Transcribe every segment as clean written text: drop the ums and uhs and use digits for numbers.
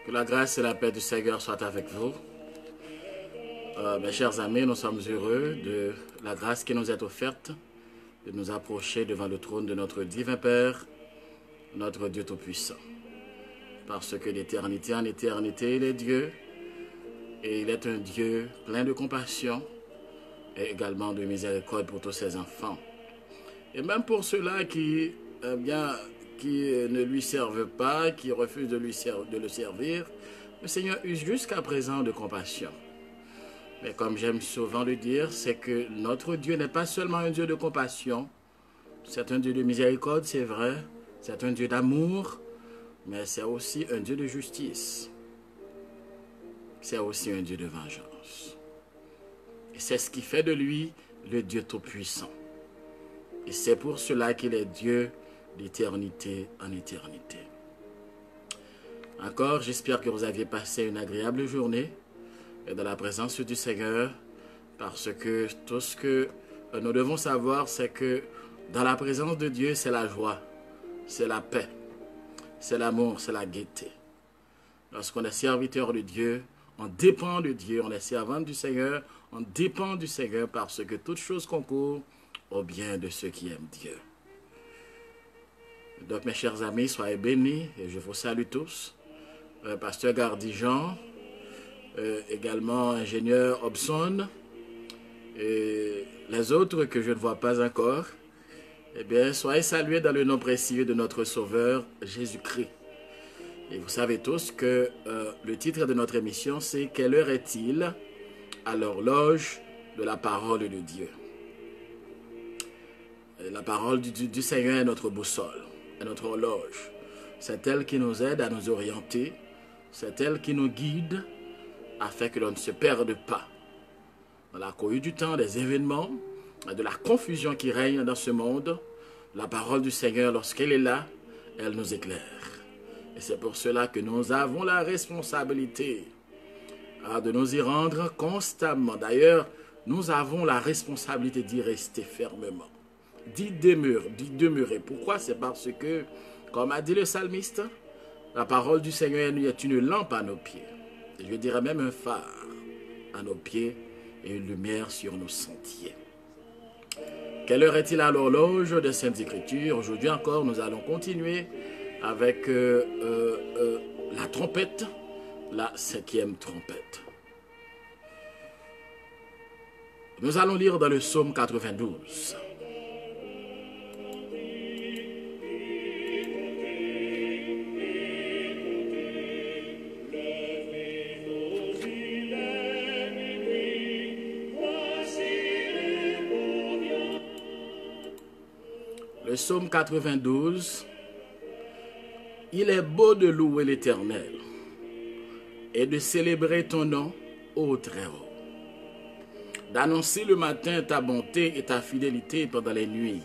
Que la grâce et la paix du Seigneur soient avec vous. Mes chers amis, nous sommes heureux de la grâce qui nous est offerte de nous approcher devant le trône de notre divin Père, notre Dieu Tout-Puissant. Parce que d'éternité en éternité, il est Dieu, et il est un Dieu plein de compassion et également de miséricorde pour tous ses enfants. Et même pour ceux-là qui ne lui servent pas, qui refusent de le servir, le Seigneur use jusqu'à présent de compassion. Mais comme j'aime souvent le dire, c'est que notre Dieu n'est pas seulement un Dieu de compassion, c'est un Dieu de miséricorde, c'est vrai, c'est un Dieu d'amour, mais c'est aussi un Dieu de justice. C'est aussi un Dieu de vengeance. Et c'est ce qui fait de lui le Dieu Tout-Puissant. Et c'est pour cela qu'il est Dieu d'éternité en éternité. Encore, j'espère que vous aviez passé une agréable journée dans la présence du Seigneur, parce que tout ce que nous devons savoir, c'est que dans la présence de Dieu, c'est la joie, c'est la paix, c'est l'amour, c'est la gaieté. Lorsqu'on est serviteur de Dieu, on dépend de Dieu, on est servante du Seigneur, on dépend du Seigneur parce que toute chose concourt au bien de ceux qui aiment Dieu. Donc mes chers amis, soyez bénis et je vous salue tous. Pasteur Gardijan, également ingénieur Hobson, et les autres que je ne vois pas encore, eh bien, soyez salués dans le nom précieux de notre Sauveur Jésus-Christ. Et vous savez tous que le titre de notre émission, c'est « Quelle heure est-il à l'horloge de la parole de Dieu ?» La parole du Seigneur est notre boussole, est notre horloge. C'est elle qui nous aide à nous orienter, c'est elle qui nous guide afin que l'on ne se perde pas. Dans la cohue du temps, des événements, de la confusion qui règne dans ce monde, la parole du Seigneur, lorsqu'elle est là, elle nous éclaire. Et c'est pour cela que nous avons la responsabilité de nous y rendre constamment. D'ailleurs, nous avons la responsabilité d'y rester fermement, d'y demeurer. Pourquoi? C'est parce que, comme a dit le psalmiste, la parole du Seigneur est une lampe à nos pieds. Et je dirais même un phare à nos pieds et une lumière sur nos sentiers. Quelle heure est-il à l'horloge des Saintes Écritures? Aujourd'hui encore, nous allons continuer avec la trompette, la 5e trompette. Nous allons lire dans le psaume 92. Le psaume 92, il est beau de louer l'Éternel et de célébrer ton nom, ô Très-Haut, d'annoncer le matin ta bonté et ta fidélité pendant les nuits,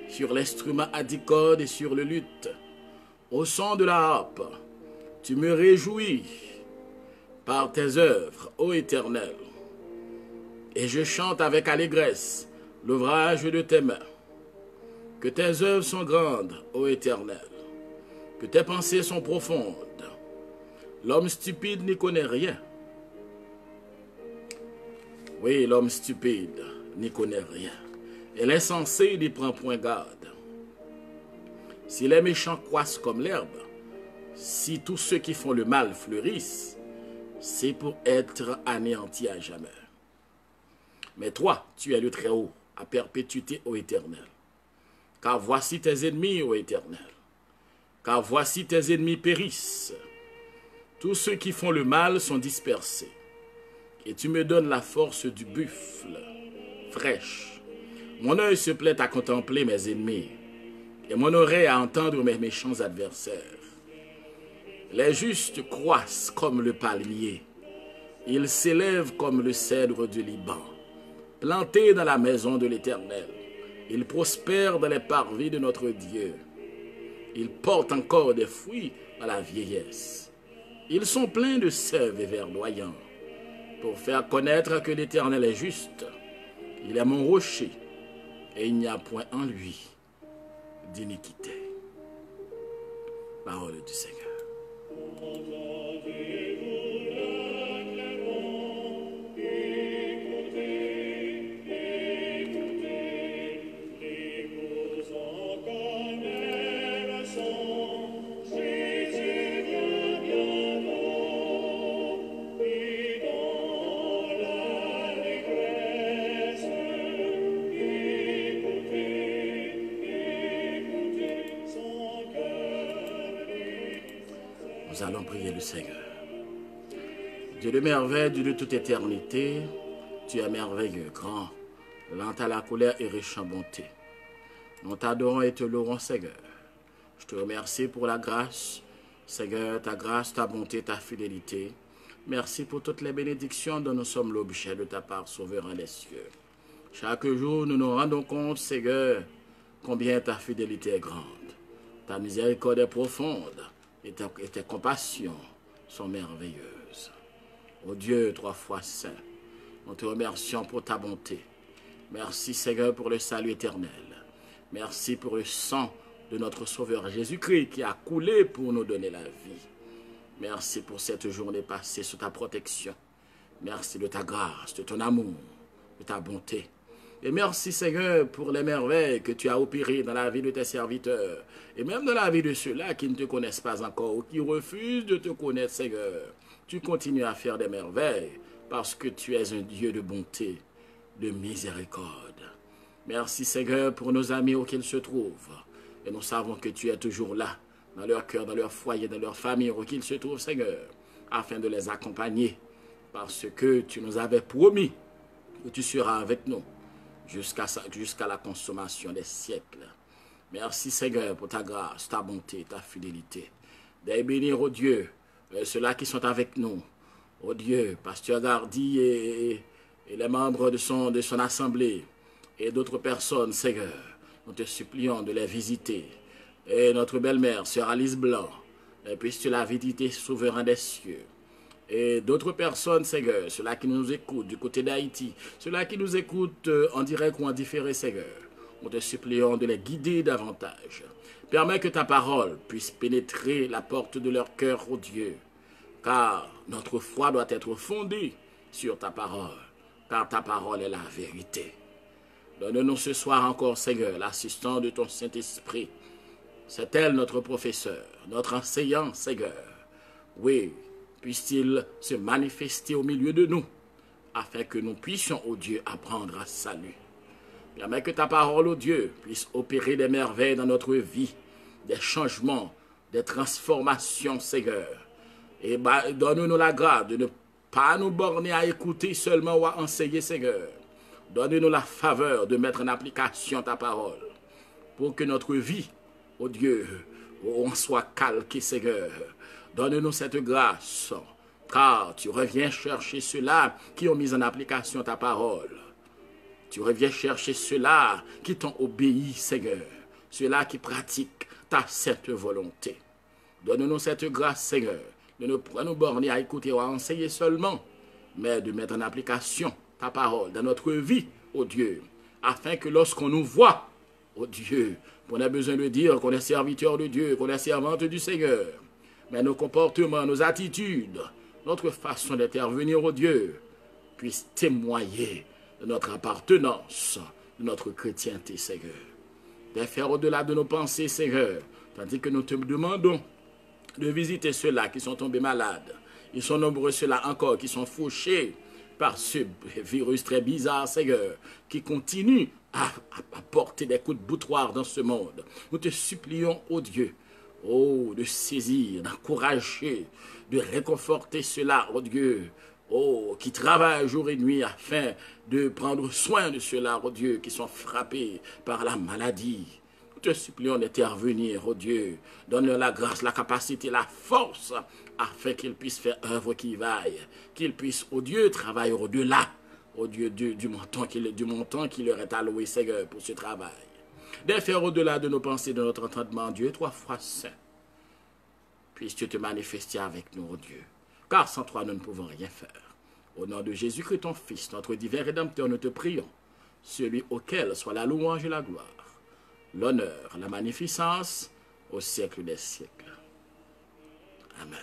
sur l'instrument à 10 cordes et sur le luth, au son de la harpe. Tu me réjouis par tes œuvres, ô Éternel, et je chante avec allégresse l'ouvrage de tes mains. Que tes œuvres sont grandes, ô Éternel, que tes pensées sont profondes. L'homme stupide n'y connaît rien. Oui, l'homme stupide n'y connaît rien. Et l'insensé n'y prend point garde. Si les méchants croissent comme l'herbe, si tous ceux qui font le mal fleurissent, c'est pour être anéantis à jamais. Mais toi, tu es le Très-Haut, à perpétuité, ô Éternel. Car voici tes ennemis, ô Éternel. Car voici tes ennemis périssent. Tous ceux qui font le mal sont dispersés. Et tu me donnes la force du buffle, fraîche. Mon œil se plaît à contempler mes ennemis, et mon oreille à entendre mes méchants adversaires. Les justes croissent comme le palmier. Ils s'élèvent comme le cèdre du Liban, plantés dans la maison de l'Éternel. Ils prospèrent dans les parvis de notre Dieu. Ils portent encore des fruits à la vieillesse. Ils sont pleins de sève et verdoyants, pour faire connaître que l'Éternel est juste. Il est mon rocher, et il n'y a point en lui d'iniquité. Parole du Seigneur. Nous allons prier le Seigneur. Dieu de merveille, Dieu de toute éternité, tu es merveilleux, grand, lent à la colère et riche en bonté. Nous t'adorons et te louons, Seigneur. Je te remercie pour la grâce, Seigneur, ta grâce, ta bonté, ta fidélité. Merci pour toutes les bénédictions dont nous sommes l'objet de ta part, souverain des cieux. Chaque jour, nous nous rendons compte, Seigneur, combien ta fidélité est grande. Ta miséricorde est profonde et tes compassions sont merveilleuses. Ô Dieu, trois fois saint, nous te remercions pour ta bonté. Merci, Seigneur, pour le salut éternel. Merci pour le sang de notre Sauveur Jésus-Christ qui a coulé pour nous donner la vie. Merci pour cette journée passée sous ta protection. Merci de ta grâce, de ton amour, de ta bonté. Et merci, Seigneur, pour les merveilles que tu as opérées dans la vie de tes serviteurs et même dans la vie de ceux-là qui ne te connaissent pas encore ou qui refusent de te connaître, Seigneur. Tu continues à faire des merveilles parce que tu es un Dieu de bonté, de miséricorde. Merci, Seigneur, pour nos amis où qu'ils se trouvent. Et nous savons que tu es toujours là, dans leur cœur, dans leur foyer, dans leur famille, où qu'ils se trouvent, Seigneur, afin de les accompagner, parce que tu nous avais promis que tu seras avec nous jusqu'à la consommation des siècles. Merci, Seigneur, pour ta grâce, ta bonté, ta fidélité. D'ailleurs, bénir, oh Dieu, ceux-là qui sont avec nous. Oh Dieu, Pasteur Gardi et les membres de son assemblée et d'autres personnes, Seigneur, nous te supplions de les visiter. Et notre belle-mère, Sœur Alice Blanc, puisses-tu la visiter, souverain des cieux. Et d'autres personnes, Seigneur, ceux-là qui nous écoutent du côté d'Haïti, ceux-là qui nous écoutent en direct ou en différé, Seigneur, nous te supplions de les guider davantage. Permets que ta parole puisse pénétrer la porte de leur cœur, ô Dieu, car notre foi doit être fondée sur ta parole, car ta parole est la vérité. Donne-nous ce soir encore, Seigneur, l'assistant de ton Saint-Esprit. C'est elle notre professeur, notre enseignant, Seigneur. Oui, puisse-t-il se manifester au milieu de nous, afin que nous puissions, ô Dieu, apprendre à salut. Permets que ta parole, ô Dieu, puisse opérer des merveilles dans notre vie, des changements, des transformations, Seigneur. Et donne-nous la grâce de ne pas nous borner à écouter seulement ou à enseigner, Seigneur. Donne-nous la faveur de mettre en application ta parole, pour que notre vie, ô Dieu, on soit calqué, Seigneur. Donne-nous cette grâce, car tu reviens chercher ceux-là qui ont mis en application ta parole. Tu reviens chercher ceux-là qui t'ont obéi, Seigneur. Ceux-là qui pratiquent ta sainte volonté. Donne-nous cette grâce, Seigneur, de ne pas nous borner à écouter ou à enseigner seulement, mais de mettre en application ta parole dans notre vie, ô Dieu, afin que lorsqu'on nous voit, ô Dieu, on a besoin de dire qu'on est serviteur de Dieu, qu'on est servante du Seigneur, mais nos comportements, nos attitudes, notre façon d'intervenir, ô Dieu, puissent témoigner de notre appartenance, de notre chrétienté, Seigneur. De faire au-delà de nos pensées, Seigneur, tandis que nous te demandons de visiter ceux-là qui sont tombés malades. Ils sont nombreux, ceux-là encore, qui sont fauchés par ce virus très bizarre, Seigneur, qui continue à porter des coups de boutoir dans ce monde. Nous te supplions, ô Dieu, oh, de saisir, d'encourager, de réconforter ceux-là, ô Dieu, oh, qui travaillent jour et nuit afin de prendre soin de ceux-là, ô Dieu, qui sont frappés par la maladie. Nous te supplions d'intervenir, ô Dieu. Donne-leur la grâce, la capacité, la force, afin qu'ils puissent faire œuvre qui vaille. Qu'ils puissent, ô Dieu, travailler au-delà, ô Dieu, du montant qui leur est alloué, Seigneur, pour ce travail. De faire au-delà de nos pensées, de notre entendement, Dieu, trois fois saint. Puisses-tu te manifester avec nous, ô Dieu. Car sans toi, nous ne pouvons rien faire. Au nom de Jésus-Christ, ton Fils, notre divin Rédempteur, nous te prions, celui auquel soit la louange et la gloire, l'honneur, la magnificence, au siècle des siècles. Amen.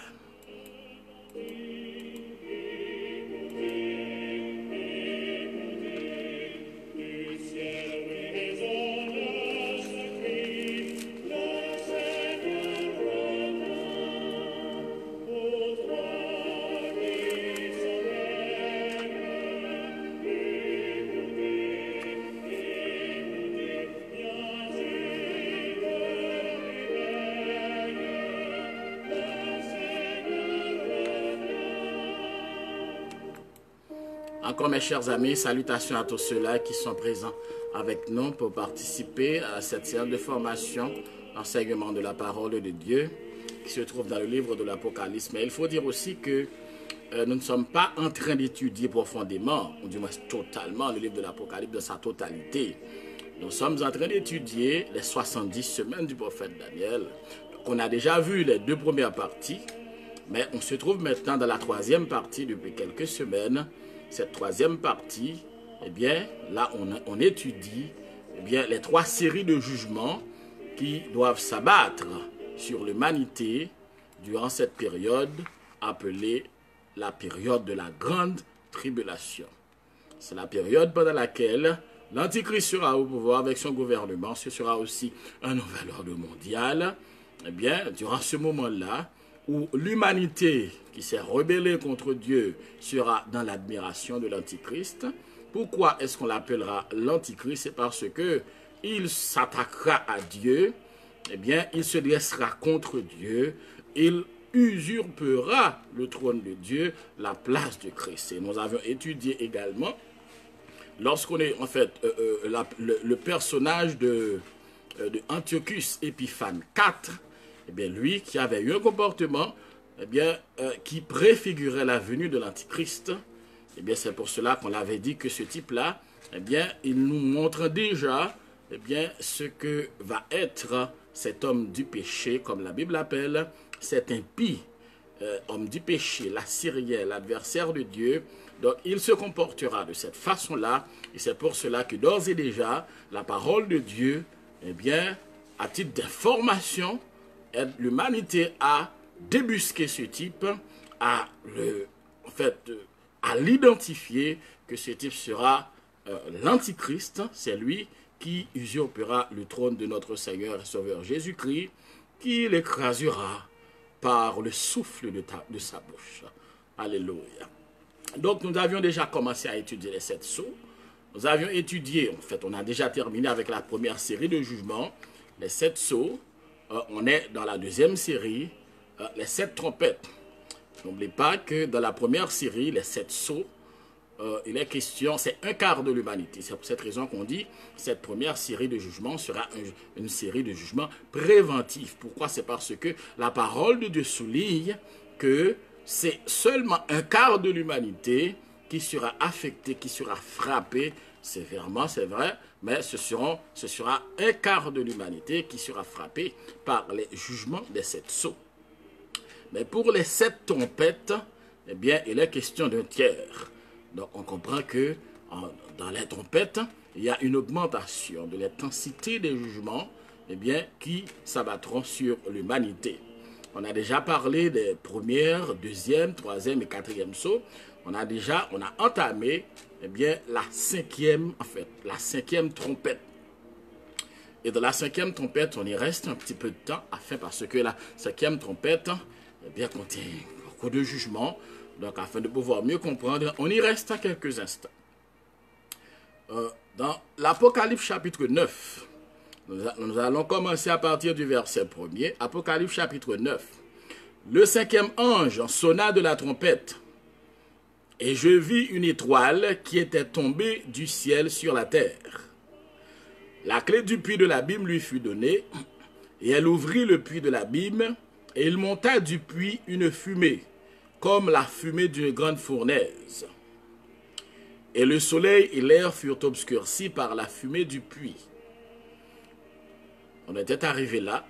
Encore mes chers amis, salutations à tous ceux-là qui sont présents avec nous pour participer à cette séance de formation, enseignement de la parole de Dieu, qui se trouve dans le livre de l'Apocalypse. Mais il faut dire aussi que nous ne sommes pas en train d'étudier profondément, ou du moins totalement, le livre de l'Apocalypse dans sa totalité. Nous sommes en train d'étudier les 70 semaines du prophète Daniel. Donc, on a déjà vu les deux premières parties, mais on se trouve maintenant dans la troisième partie depuis quelques semaines. Cette troisième partie, eh bien, là, on étudie eh bien, les trois séries de jugements qui doivent s'abattre sur l'humanité durant cette période appelée la période de la grande tribulation. C'est la période pendant laquelle l'Antichrist sera au pouvoir avec son gouvernement. Ce sera aussi un nouvel ordre mondial. Eh bien, durant ce moment-là, où l'humanité qui s'est rebellée contre Dieu sera dans l'admiration de l'Antichrist. Pourquoi est-ce qu'on l'appellera l'Antichrist? C'est parce que il s'attaquera à Dieu, eh bien, il se dressera contre Dieu, il usurpera le trône de Dieu, la place de Christ. Et nous avions étudié également, lorsqu'on est en fait le personnage de Antiochus Épiphane IV, eh bien, lui qui avait eu un comportement eh bien, qui préfigurait la venue de l'Antichrist, eh bien, c'est pour cela qu'on l'avait dit que ce type-là, eh bien, il nous montre déjà eh bien, ce que va être cet homme du péché, comme la Bible l'appelle, cet impie, homme du péché, l'Assyrien, l'adversaire de Dieu. Donc, il se comportera de cette façon-là, et c'est pour cela que d'ores et déjà, la parole de Dieu, eh bien, à titre d'information, aide l'humanité à débusquer ce type, à l'identifier que ce type sera l'Antichrist. C'est lui qui usurpera le trône de notre Seigneur et Sauveur Jésus-Christ, qui l'écrasera par le souffle de sa bouche. Alléluia. Donc nous avions déjà commencé à étudier les 7 sceaux. Nous avions étudié, en fait, on a déjà terminé avec la première série de jugements, les 7 sceaux. On est dans la deuxième série, les 7 trompettes. N'oubliez pas que dans la première série, les 7 sceaux, il est question, c'est un quart de l'humanité. C'est pour cette raison qu'on dit que cette première série de jugements sera une série de jugements préventifs. Pourquoi? C'est parce que la parole de Dieu souligne que c'est seulement un quart de l'humanité qui sera affecté, qui sera frappé sévèrement, c'est vrai, mais ce sera un quart de l'humanité qui sera frappé par les jugements des 7 sceaux. Mais pour les 7 trompettes, eh bien, il est question d'un tiers. Donc, on comprend que dans les trompettes, il y a une augmentation de l'intensité des jugements eh bien, qui s'abattront sur l'humanité. On a déjà parlé des premières, deuxième, troisième et quatrième sceaux. On a entamé eh bien, la cinquième trompette. Et dans la cinquième trompette, on y reste un petit peu de temps, parce que la cinquième trompette eh bien, contient beaucoup de jugements. Donc, afin de pouvoir mieux comprendre, on y reste quelques instants. Dans l'Apocalypse chapitre 9, nous allons commencer à partir du verset 1er. Apocalypse chapitre 9. Le 5e ange sonna de la trompette, et je vis une étoile qui était tombée du ciel sur la terre. La clé du puits de l'abîme lui fut donnée, et elle ouvrit le puits de l'abîme, et il monta du puits une fumée, comme la fumée d'une grande fournaise. Et le soleil et l'air furent obscurcis par la fumée du puits. On était arrivé là.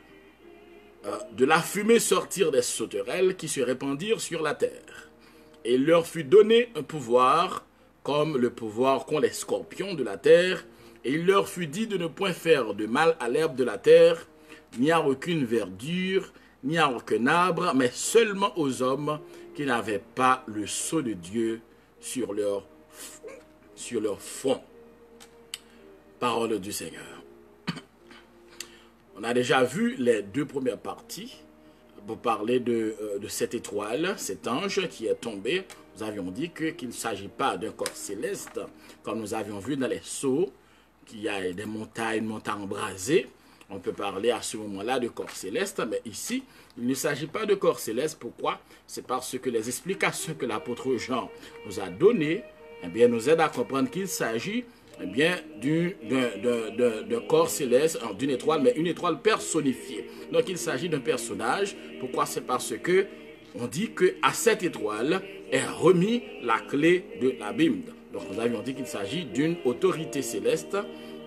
De la fumée sortirent des sauterelles qui se répandirent sur la terre. Et il leur fut donné un pouvoir, comme le pouvoir qu'ont les scorpions de la terre. Et il leur fut dit de ne point faire de mal à l'herbe de la terre, ni à aucune verdure, ni à aucun arbre, mais seulement aux hommes qui n'avaient pas le sceau de Dieu sur leur front. Parole du Seigneur. On a déjà vu les deux premières parties pour parler de cette étoile, cet ange qui est tombé. Nous avions dit qu'il ne s'agit pas d'un corps céleste, comme nous avions vu dans les sceaux, qu'il y a des montagnes embrasées. On peut parler à ce moment-là de corps céleste, mais ici, il ne s'agit pas de corps céleste. Pourquoi? C'est parce que les explications que l'apôtre Jean nous a données, eh bien, nous aident à comprendre qu'il s'agit eh bien, d'un corps céleste, d'une étoile, mais une étoile personnifiée. Donc, il s'agit d'un personnage. Pourquoi? C'est parce que on dit qu'à cette étoile est remis la clé de l'abîme. Donc, nous avions dit qu'il s'agit d'une autorité céleste,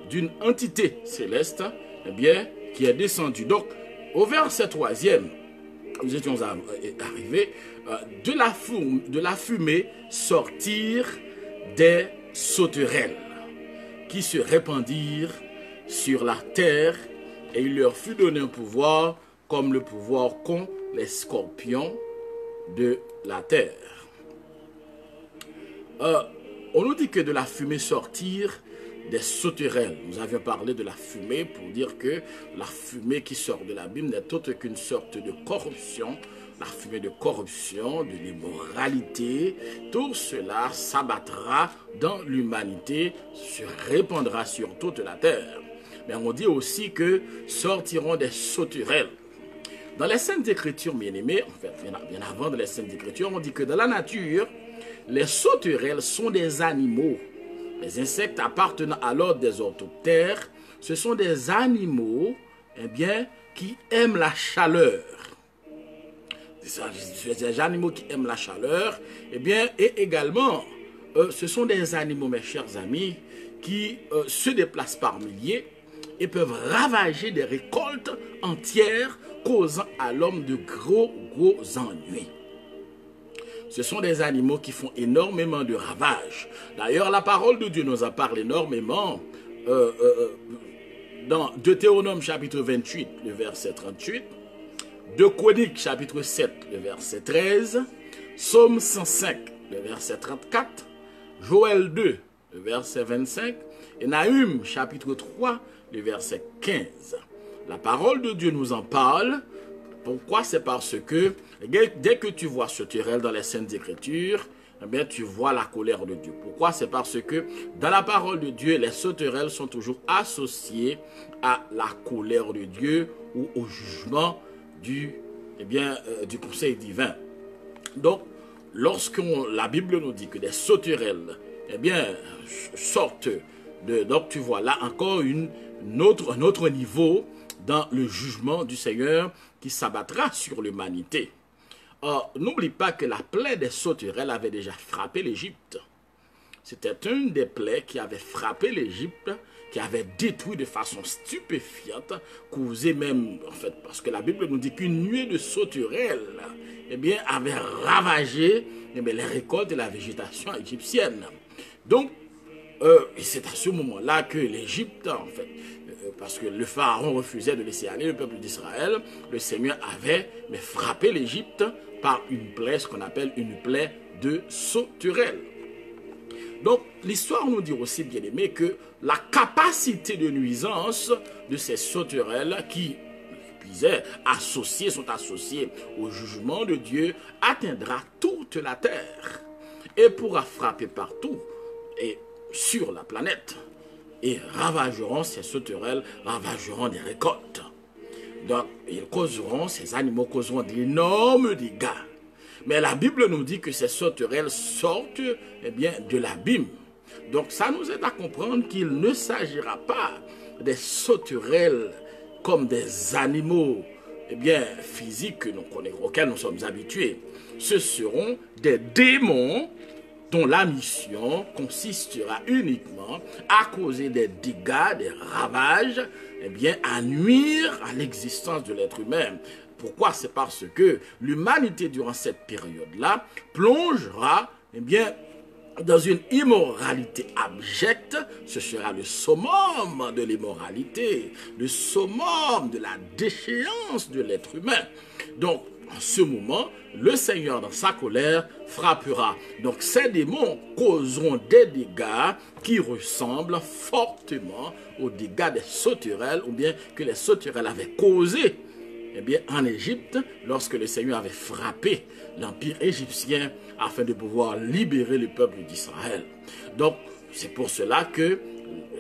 d'une entité céleste, eh bien, qui est descendue. Donc, au verset 3e, nous étions arrivés, de la fumée sortir des sauterelles qui se répandirent sur la terre, et il leur fut donné un pouvoir comme le pouvoir qu'ont les scorpions de la terre. On nous dit que de la fumée sortir des sauterelles. Nous avions parlé de la fumée pour dire que la fumée qui sort de l'abîme n'est autre qu'une sorte de corruption. La fumée de corruption, de l'immoralité, tout cela s'abattra dans l'humanité, se répandra sur toute la terre. Mais on dit aussi que sortiront des sauterelles. Dans les Saintes Écritures, bien-aimés, en fait, bien avant dans les Saintes Écritures, on dit que dans la nature, les sauterelles sont des animaux. Les insectes appartenant à l'ordre des orthoptères, ce sont des animaux, eh bien, qui aiment la chaleur. Des animaux qui aiment la chaleur, eh bien, et également, ce sont des animaux, mes chers amis, qui se déplacent par milliers et peuvent ravager des récoltes entières, causant à l'homme de gros ennuis. Ce sont des animaux qui font énormément de ravages. D'ailleurs, la parole de Dieu nous en parle énormément dans Deutéronome chapitre 28, le verset 38, 2 Chroniques chapitre 7, le verset 13, Psaume 105, le verset 34, Joël 2, le verset 25, et Nahum chapitre 3, le verset 15. La parole de Dieu nous en parle. Pourquoi? C'est parce que dès que tu vois sauterelle dans les Saintes Écritures, eh bien, tu vois la colère de Dieu. Pourquoi? C'est parce que dans la parole de Dieu, les sauterelles sont toujours associées à la colère de Dieu ou au jugement du conseil divin. Donc, lorsque la Bible nous dit que des sauterelles eh bien, sortent donc tu vois là encore un autre niveau dans le jugement du Seigneur qui s'abattra sur l'humanité. Or, n'oublie pas que la plaie des sauterelles avait déjà frappé l'Égypte. C'était une des plaies qui avait frappé l'Égypte, qui avait détruit de façon stupéfiante, causé même, en fait, parce que la Bible nous dit qu'une nuée de sauterelles, eh bien, avait ravagé les récoltes et la végétation égyptienne. Donc, c'est à ce moment-là que l'Égypte, en fait, parce que le pharaon refusait de laisser aller le peuple d'Israël, le Seigneur avait frappé l'Égypte par une plaie, ce qu'on appelle une plaie de sauterelles. Donc, l'histoire nous dit aussi, bien aimé, que la capacité de nuisance de ces sauterelles qui sont associées au jugement de Dieu, atteindra toute la terre et pourra frapper partout et sur la planète. Et ces sauterelles ravageront des récoltes. Donc, ces animaux causeront d'énormes dégâts. Mais la Bible nous dit que ces sauterelles sortent de l'abîme. Donc, ça nous aide à comprendre qu'il ne s'agira pas des sauterelles comme des animaux physiques auxquels nous sommes habitués. Ce seront des démons dont la mission consistera uniquement à causer des dégâts, des ravages, à nuire à l'existence de l'être humain. Pourquoi? C'est parce que l'humanité, durant cette période-là, plongera dans une immoralité abjecte, ce sera le summum de l'immoralité, le summum de la déchéance de l'être humain. Donc, en ce moment, le Seigneur, dans sa colère, frappera. Donc, ces démons causeront des dégâts qui ressemblent fortement aux dégâts des sauterelles, ou bien que les sauterelles avaient causés, eh bien, en Égypte, lorsque le Seigneur avait frappé l'empire égyptien afin de pouvoir libérer le peuple d'Israël. Donc, c'est pour cela que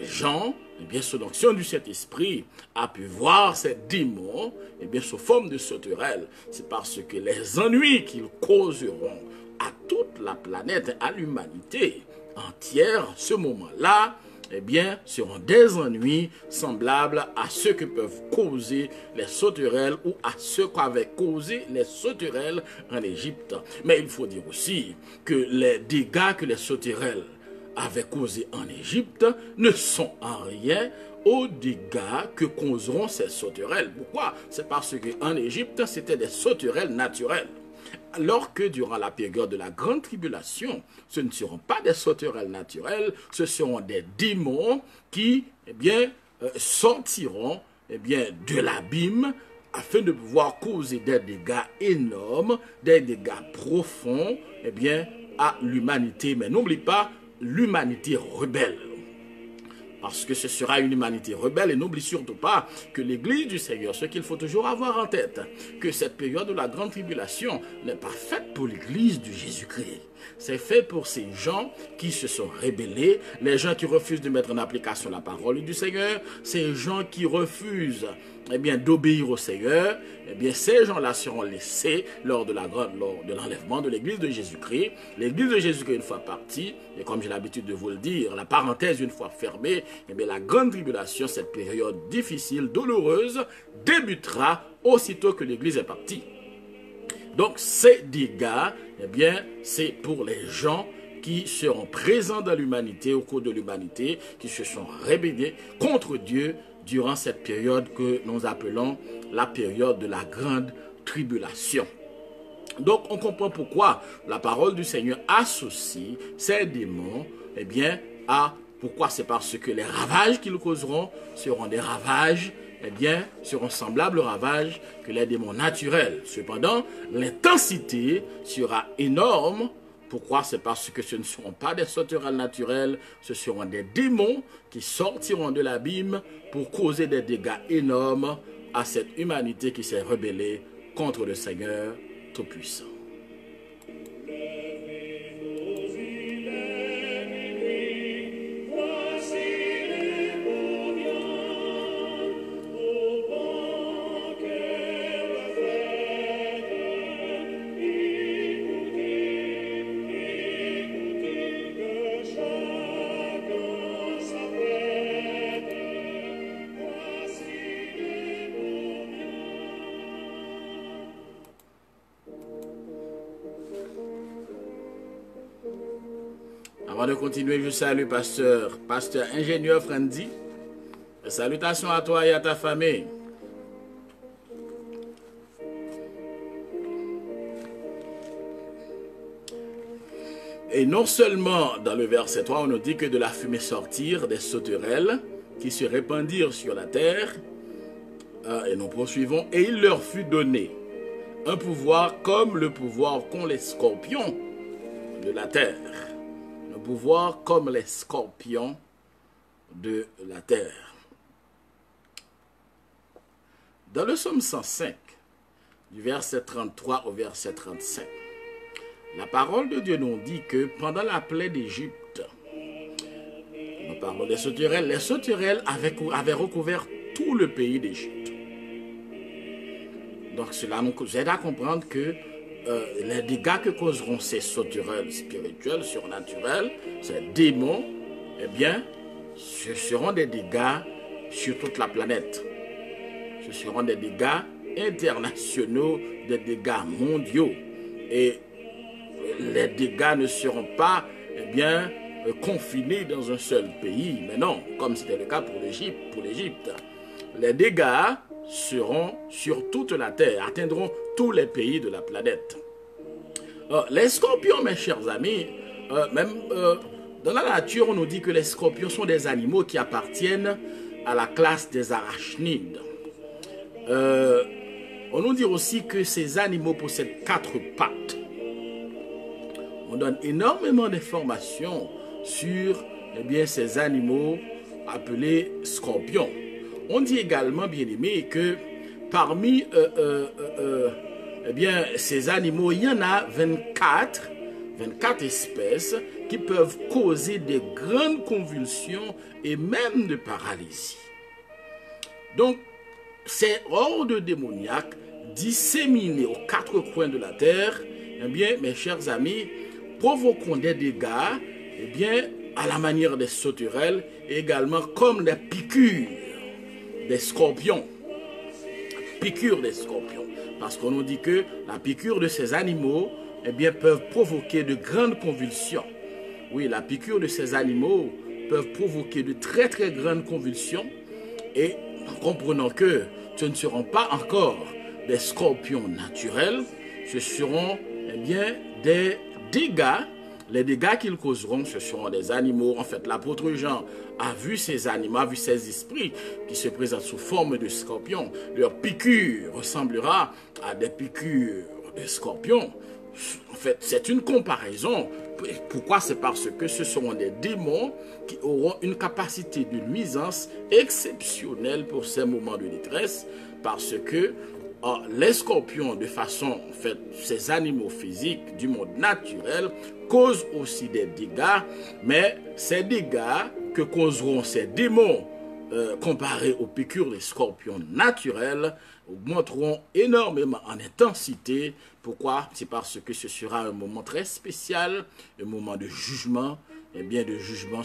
Jean, eh bien, sous l'onction du Saint-Esprit, a pu voir ces démons, eh bien, sous forme de sauterelles. C'est parce que les ennuis qu'ils causeront à toute la planète, à l'humanité entière, ce moment-là, eh bien, seront des ennuis semblables à ceux que peuvent causer les sauterelles ou à ceux qu'avaient causé les sauterelles en Égypte. Mais il faut dire aussi que les dégâts que les sauterelles avaient causés en Égypte ne sont en rien aux dégâts que causeront ces sauterelles. Pourquoi? C'est parce qu'en Égypte, c'était des sauterelles naturelles. Alors que durant la période de la grande tribulation, ce ne seront pas des sauterelles naturelles, ce seront des démons qui, eh bien, sortiront, eh bien, de l'abîme afin de pouvoir causer des dégâts énormes, des dégâts profonds, eh bien, à l'humanité. Mais n'oublie pas, l'humanité rebelle. Parce que ce sera une humanité rebelle, et n'oublie surtout pas que l'Église du Seigneur, ce qu'il faut toujours avoir en tête, que cette période de la grande tribulation n'est pas faite pour l'Église de Jésus-Christ. C'est fait pour ces gens qui se sont rébellés, les gens qui refusent de mettre en application la parole du Seigneur, ces gens qui refusent, eh bien, d'obéir au Seigneur. Eh bien, ces gens-là seront laissés lors de l'enlèvement de l'Église de Jésus-Christ. L'Église de Jésus-Christ, une fois partie, et comme j'ai l'habitude de vous le dire, la parenthèse une fois fermée, eh bien, la grande tribulation, cette période difficile, douloureuse, débutera aussitôt que l'Église est partie. Donc, ces dégâts, eh bien, c'est pour les gens qui seront présents dans l'humanité, au cours de l'humanité, qui se sont rébellés contre Dieu durant cette période que nous appelons la période de la grande tribulation. Donc, on comprend pourquoi la parole du Seigneur associe ces démons, eh bien, à pourquoi? C'est parce que les ravages qu'ils causeront seront des ravages, eh bien, seront semblables aux ravages que les démons naturels. Cependant, l'intensité sera énorme. Pourquoi? C'est parce que ce ne seront pas des sauterelles naturelles, ce seront des démons qui sortiront de l'abîme pour causer des dégâts énormes à cette humanité qui s'est rebellée contre le Seigneur Tout-Puissant. Avant de continuer, je salue pasteur ingénieur Frandy. Salutations à toi et à ta famille. Et non seulement dans le verset 3, on nous dit que de la fumée sortirent des sauterelles qui se répandirent sur la terre. Et nous poursuivons. Et il leur fut donné un pouvoir comme le pouvoir qu'ont les scorpions de la terre. Un pouvoir comme les scorpions de la terre. Dans le psaume 105, du verset 33 au verset 35, la parole de Dieu nous dit que pendant la plaie d'Égypte, nous parlons des sauterelles, les sauterelles avaient recouvert tout le pays d'Égypte. Donc cela nous aide à comprendre que les dégâts que causeront ces sauterelles spirituelles, surnaturelles, ces démons, eh bien, ce seront des dégâts sur toute la planète. Ce seront des dégâts internationaux, des dégâts mondiaux. Et les dégâts ne seront pas, eh bien, confinés dans un seul pays. Mais non, comme c'était le cas pour l'Égypte. Les dégâts seront sur toute la terre, atteindront tous les pays de la planète. Les scorpions, mes chers amis, Dans la nature, on nous dit que les scorpions sont des animaux qui appartiennent à la classe des arachnides. On nous dit aussi que ces animaux possèdent 4 pattes. On donne énormément d'informations sur ces animaux appelés scorpions. On dit également, bien aimé, que parmi ces animaux, il y en a 24 espèces qui peuvent causer des grandes convulsions et même de paralysie. Donc, ces hordes démoniaques disséminées aux 4 coins de la terre, mes chers amis, provoqueront des dégâts, à la manière des sauterelles, et également comme des piqûres des scorpions. Piqûres des scorpions. Parce qu'on nous dit que la piqûre de ces animaux, peuvent provoquer de grandes convulsions. Oui, la piqûre de ces animaux peuvent provoquer de très très grandes convulsions. Et en comprenant que ce ne seront pas encore des scorpions naturels, ce seront des dégâts. Les dégâts qu'ils causeront, ce seront des animaux. En fait, l'apôtre Jean a vu ces animaux, a vu ces esprits qui se présentent sous forme de scorpions. Leur piqûre ressemblera à des piqûres de scorpions. En fait, c'est une comparaison. Pourquoi? C'est parce que ce seront des démons qui auront une capacité de nuisance exceptionnelle pour ces moments de détresse, parce que les scorpions, de façon, en fait, ces animaux physiques du monde naturel, causent aussi des dégâts, mais ces dégâts que causeront ces démons, comparés aux piqûres des scorpions naturels, augmenteront énormément en intensité. Pourquoi? C'est parce que ce sera un moment très spécial, un moment de jugement, de jugement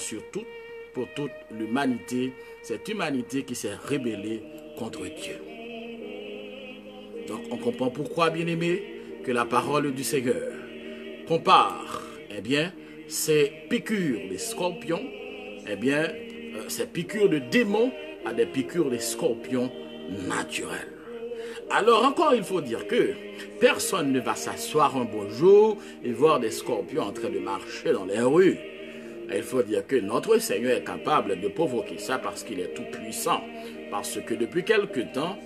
pour toute l'humanité, cette humanité qui s'est rébellée contre Dieu. Donc on comprend pourquoi, bien-aimé, que la parole du Seigneur compare, ces piqûres des scorpions, ces piqûres de démons à des piqûres des scorpions naturels. Alors encore, il faut dire que personne ne va s'asseoir un beau jour et voir des scorpions en train de marcher dans les rues. Il faut dire que notre Seigneur est capable de provoquer ça parce qu'il est tout puissant. Parce que depuis quelque temps,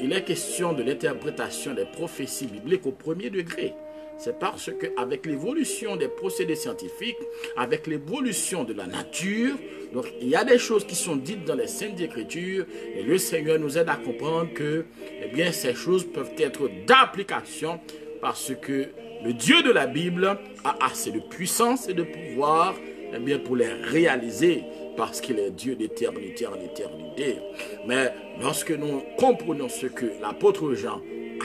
il est question de l'interprétation des prophéties bibliques au premier degré. C'est parce qu'avec l'évolution des procédés scientifiques, avec l'évolution de la nature, donc il y a des choses qui sont dites dans les Saintes Écritures et le Seigneur nous aide à comprendre que ces choses peuvent être d'application parce que le Dieu de la Bible a assez de puissance et de pouvoir pour les réaliser parce qu'il est Dieu d'éternité en éternité. Mais lorsque nous comprenons ce que l'apôtre Jean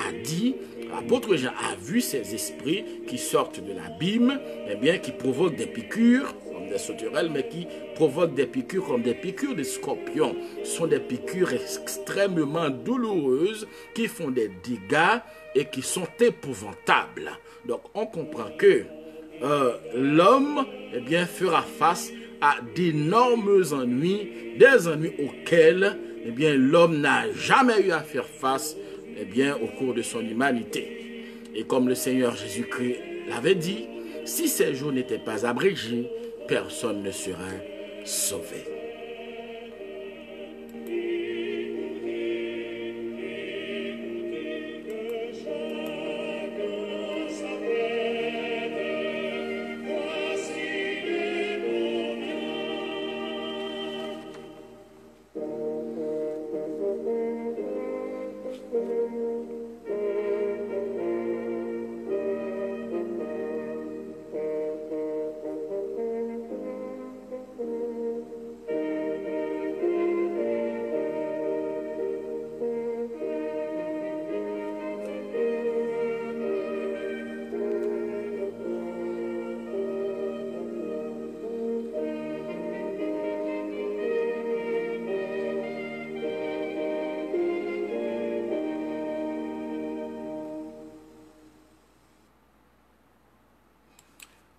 a dit, l'apôtre Jean a vu ces esprits qui sortent de l'abîme, qui provoquent des piqûres comme des sauterelles, mais qui provoquent des piqûres comme des piqûres de scorpions. Ce sont des piqûres extrêmement douloureuses qui font des dégâts et qui sont épouvantables. Donc on comprend que l'homme fera face à d'énormes ennuis, des ennuis auxquels l'homme n'a jamais eu à faire face au cours de son humanité. Et comme le Seigneur Jésus-Christ l'avait dit, si ces jours n'étaient pas abrégés, personne ne serait sauvé.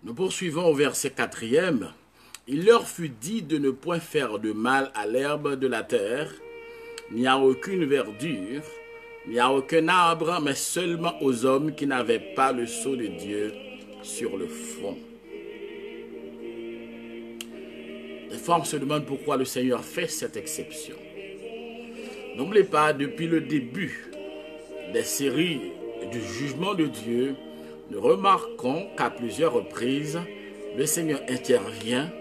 Nous poursuivons au verset 4e. Il leur fut dit de ne point faire de mal à l'herbe de la terre, ni à aucune verdure, ni à aucun arbre, mais seulement aux hommes qui n'avaient pas le sceau de Dieu sur le front. fois, on se demande pourquoi le Seigneur fait cette exception. N'oubliez pas, depuis le début des séries du jugement de Dieu, nous remarquons qu'à plusieurs reprises, le Seigneur intervient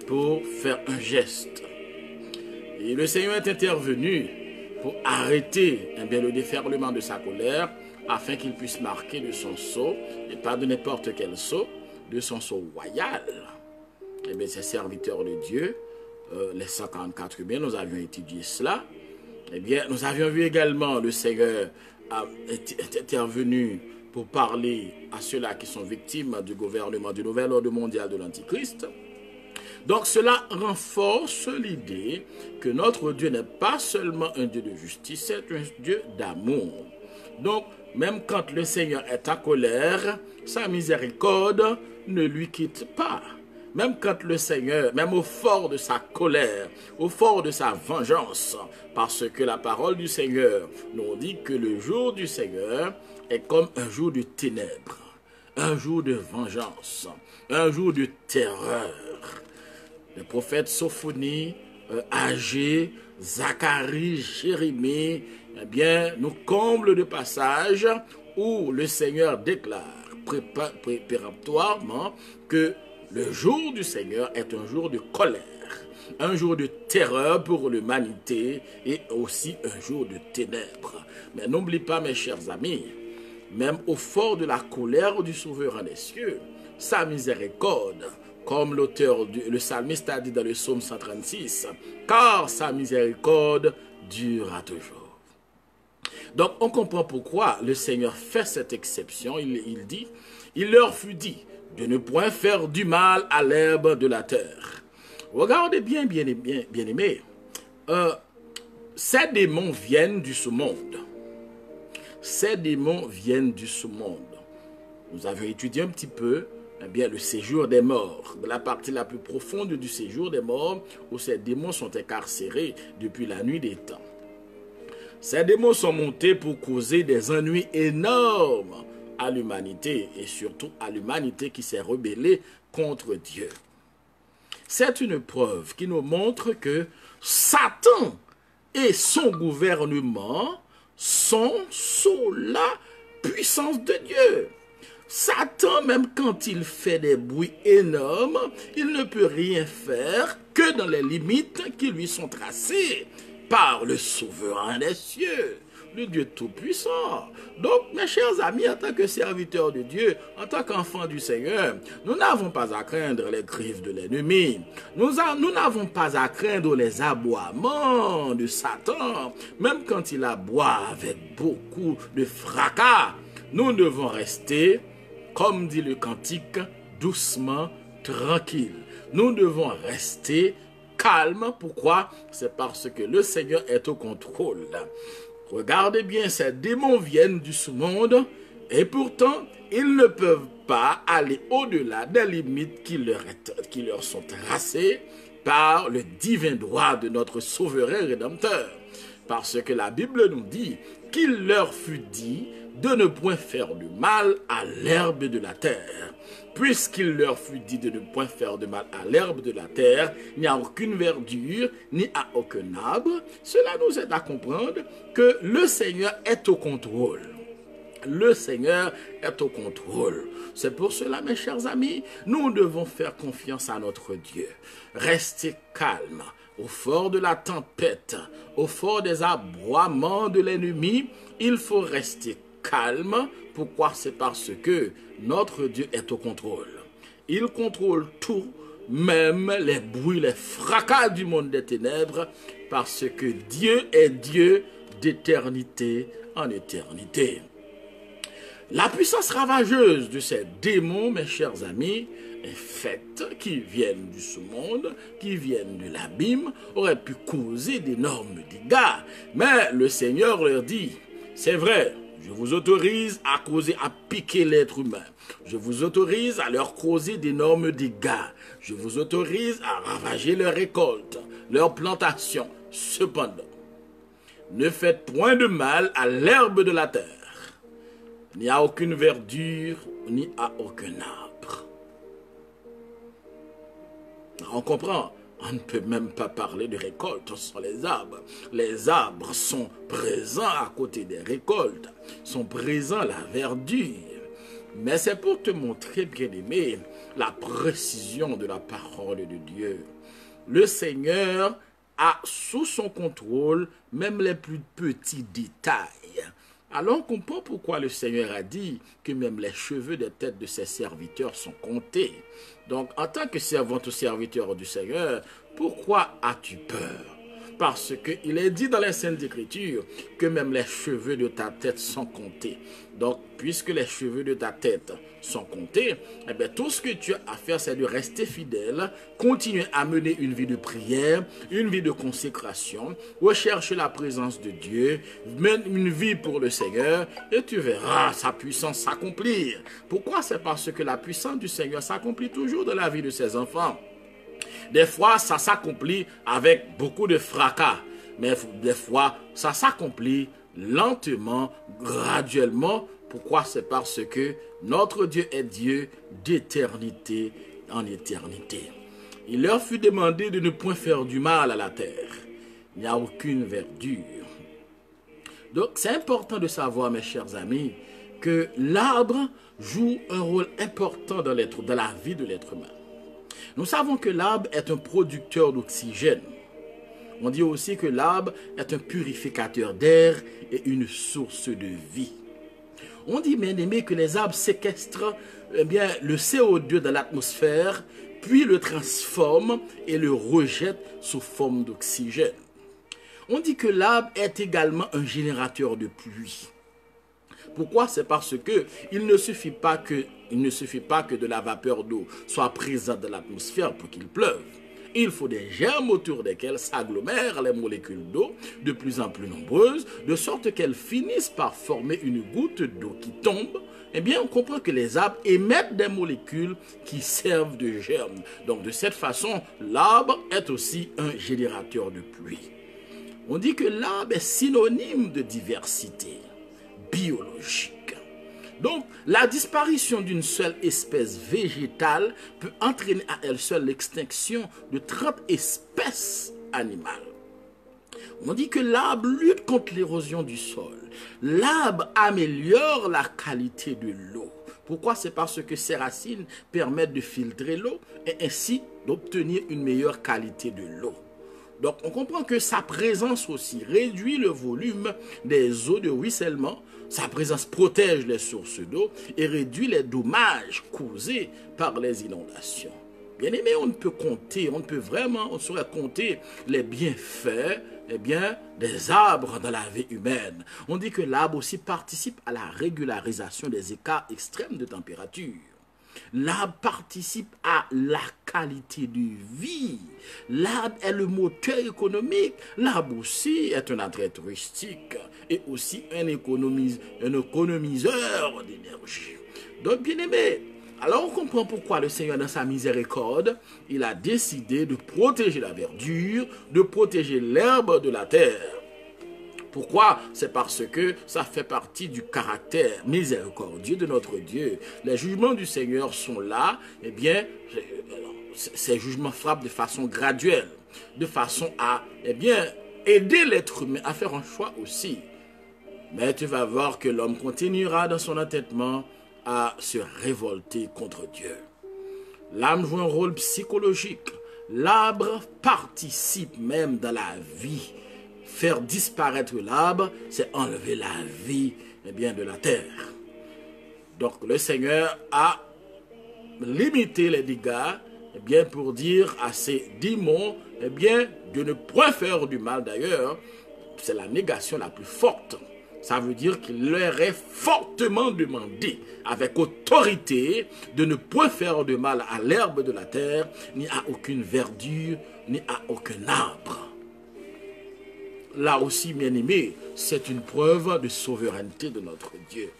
pour faire un geste. Et le Seigneur est intervenu pour arrêter le déferlement de sa colère afin qu'il puisse marquer de son sceau, et pas de n'importe quel sceau, de son sceau royal. Ces serviteurs de Dieu, les 144 humains, nous avions étudié cela. Nous avions vu également le Seigneur est intervenu pour parler à ceux-là qui sont victimes du gouvernement du nouvel ordre mondial de l'Antichrist. Donc cela renforce l'idée que notre Dieu n'est pas seulement un Dieu de justice, c'est un Dieu d'amour. Donc même quand le Seigneur est en colère, sa miséricorde ne lui quitte pas. Même quand le Seigneur, même au fort de sa colère, au fort de sa vengeance, parce que la parole du Seigneur nous dit que le jour du Seigneur est comme un jour de ténèbres, un jour de vengeance, un jour de terreur. Les prophètes Sophonie, Agé, Zacharie, Jérémie, nous comblent de passages où le Seigneur déclare péremptoirement que le jour du Seigneur est un jour de colère, un jour de terreur pour l'humanité et aussi un jour de ténèbres. Mais n'oublie pas, mes chers amis, même au fort de la colère du souverain des cieux, sa miséricorde, comme le psalmiste a dit dans le psaume 136, car sa miséricorde durera toujours. Donc on comprend pourquoi le Seigneur fait cette exception. Il dit, il leur fut dit de ne point faire du mal à l'herbe de la terre. Regardez bien, bien aimés, ces démons viennent du sous-monde. Ces démons viennent du sous-monde. Nous avons étudié un petit peu le séjour des morts, la partie la plus profonde du séjour des morts, où ces démons sont incarcérés depuis la nuit des temps. Ces démons sont montés pour causer des ennuis énormes à l'humanité, et surtout à l'humanité qui s'est rebellée contre Dieu. C'est une preuve qui nous montre que Satan et son gouvernement sont sous la puissance de Dieu. Satan, même quand il fait des bruits énormes, il ne peut rien faire que dans les limites qui lui sont tracées par le souverain des cieux, le Dieu tout-puissant. Donc, mes chers amis, en tant que serviteurs de Dieu, en tant qu'enfants du Seigneur, nous n'avons pas à craindre les griffes de l'ennemi. Nous n'avons pas à craindre les aboiements de Satan. Même quand il aboie avec beaucoup de fracas, nous devons rester, comme dit le cantique, doucement, tranquille. Nous devons rester calmes. Pourquoi? C'est parce que le Seigneur est au contrôle. Regardez bien, ces démons viennent du sous-monde et pourtant, ils ne peuvent pas aller au-delà des limites qui leur sont tracées par le divin droit de notre souverain rédempteur. Parce que la Bible nous dit qu'il leur fut dit de ne point faire du mal à l'herbe de la terre. Puisqu'il leur fut dit de ne point faire de mal à l'herbe de la terre, ni à aucune verdure, ni à aucun arbre, cela nous aide à comprendre que le Seigneur est au contrôle. Le Seigneur est au contrôle. C'est pour cela, mes chers amis, nous devons faire confiance à notre Dieu. Restez calmes. Au fort de la tempête, au fort des aboiements de l'ennemi, il faut rester calme. Pourquoi? C'est parce que notre Dieu est au contrôle. Il contrôle tout, même les bruits, les fracas du monde des ténèbres, parce que Dieu est Dieu d'éternité en éternité. La puissance ravageuse de ces démons, mes chers amis, est faite, qui viennent du sous-monde, qui viennent de l'abîme, aurait pu causer d'énormes dégâts. Mais le Seigneur leur dit, c'est vrai, je vous autorise à piquer l'être humain. Je vous autorise à leur causer d'énormes dégâts. Je vous autorise à ravager leurs récoltes, leurs plantations. Cependant, ne faites point de mal à l'herbe de la terre, ni à aucune verdure, ni à aucun arbre. On comprend. On ne peut même pas parler de récolte sans les arbres. Les arbres sont présents à côté des récoltes, sont présents la verdure. Mais c'est pour te montrer, bien-aimé, la précision de la parole de Dieu. Le Seigneur a sous son contrôle même les plus petits détails. Alors on comprend pourquoi le Seigneur a dit que même les cheveux des têtes de ses serviteurs sont comptés. Donc en tant que servante ou serviteur du Seigneur, pourquoi as-tu peur? Parce qu'il est dit dans les Saintes Écritures que même les cheveux de ta tête sont comptés. Donc, puisque les cheveux de ta tête sont comptés, eh bien, tout ce que tu as à faire, c'est de rester fidèle, continuer à mener une vie de prière, une vie de consécration, rechercher la présence de Dieu, mène une vie pour le Seigneur, et tu verras sa puissance s'accomplir. Pourquoi? C'est parce que la puissance du Seigneur s'accomplit toujours dans la vie de ses enfants. Des fois, ça s'accomplit avec beaucoup de fracas. Mais des fois, ça s'accomplit lentement, graduellement. Pourquoi? C'est parce que notre Dieu est Dieu d'éternité en éternité. Il leur fut demandé de ne point faire du mal à la terre. Il n'y a aucune verdure. Donc, c'est important de savoir, mes chers amis, que l'arbre joue un rôle important dans la vie de l'être humain. Nous savons que l'arbre est un producteur d'oxygène. On dit aussi que l'arbre est un purificateur d'air et une source de vie. On dit, bien aimé, que les arbres séquestrent le CO2 dans l'atmosphère, puis le transforment et le rejettent sous forme d'oxygène. On dit que l'arbre est également un générateur de pluie. Pourquoi? C'est parce que il ne suffit pas que de la vapeur d'eau soit présente dans l'atmosphère pour qu'il pleuve. Il faut des germes autour desquels s'agglomèrent les molécules d'eau de plus en plus nombreuses, de sorte qu'elles finissent par former une goutte d'eau qui tombe. Eh bien, on comprend que les arbres émettent des molécules qui servent de germes. Donc, de cette façon, l'arbre est aussi un générateur de pluie. On dit que l'arbre est synonyme de diversité biologique. Donc, la disparition d'une seule espèce végétale peut entraîner à elle seule l'extinction de 30 espèces animales. On dit que l'arbre lutte contre l'érosion du sol. L'arbre améliore la qualité de l'eau. Pourquoi? C'est parce que ses racines permettent de filtrer l'eau et ainsi d'obtenir une meilleure qualité de l'eau. Donc, on comprend que sa présence aussi réduit le volume des eaux de ruissellement. Sa présence protège les sources d'eau et réduit les dommages causés par les inondations. Bien aimé, on saurait compter les bienfaits des arbres dans la vie humaine. On dit que l'arbre aussi participe à la régularisation des écarts extrêmes de température. L'arbre participe à la qualité de vie. L'arbre est le moteur économique. L'arbre aussi est un attrait touristique et aussi un économiseur d'énergie. Donc, bien aimé, alors on comprend pourquoi le Seigneur, dans sa miséricorde, il a décidé de protéger la verdure, de protéger l'herbe de la terre. Pourquoi? C'est parce que ça fait partie du caractère miséricordieux de notre Dieu. Les jugements du Seigneur sont là, eh bien, ces jugements frappent de façon graduelle, de façon à, aider l'être humain à faire un choix aussi. Mais tu vas voir que l'homme continuera dans son entêtement à se révolter contre Dieu. L'âme joue un rôle psychologique. L'arbre participe même dans la vie. Faire disparaître l'arbre, c'est enlever la vie de la terre. Donc le Seigneur a limité les dégâts pour dire à ces démons de ne point faire du mal. D'ailleurs, c'est la négation la plus forte. Ça veut dire qu'il leur est fortement demandé, avec autorité, de ne point faire de mal à l'herbe de la terre, ni à aucune verdure, ni à aucun arbre. Là aussi, bien-aimé, c'est une preuve de souveraineté de notre Dieu.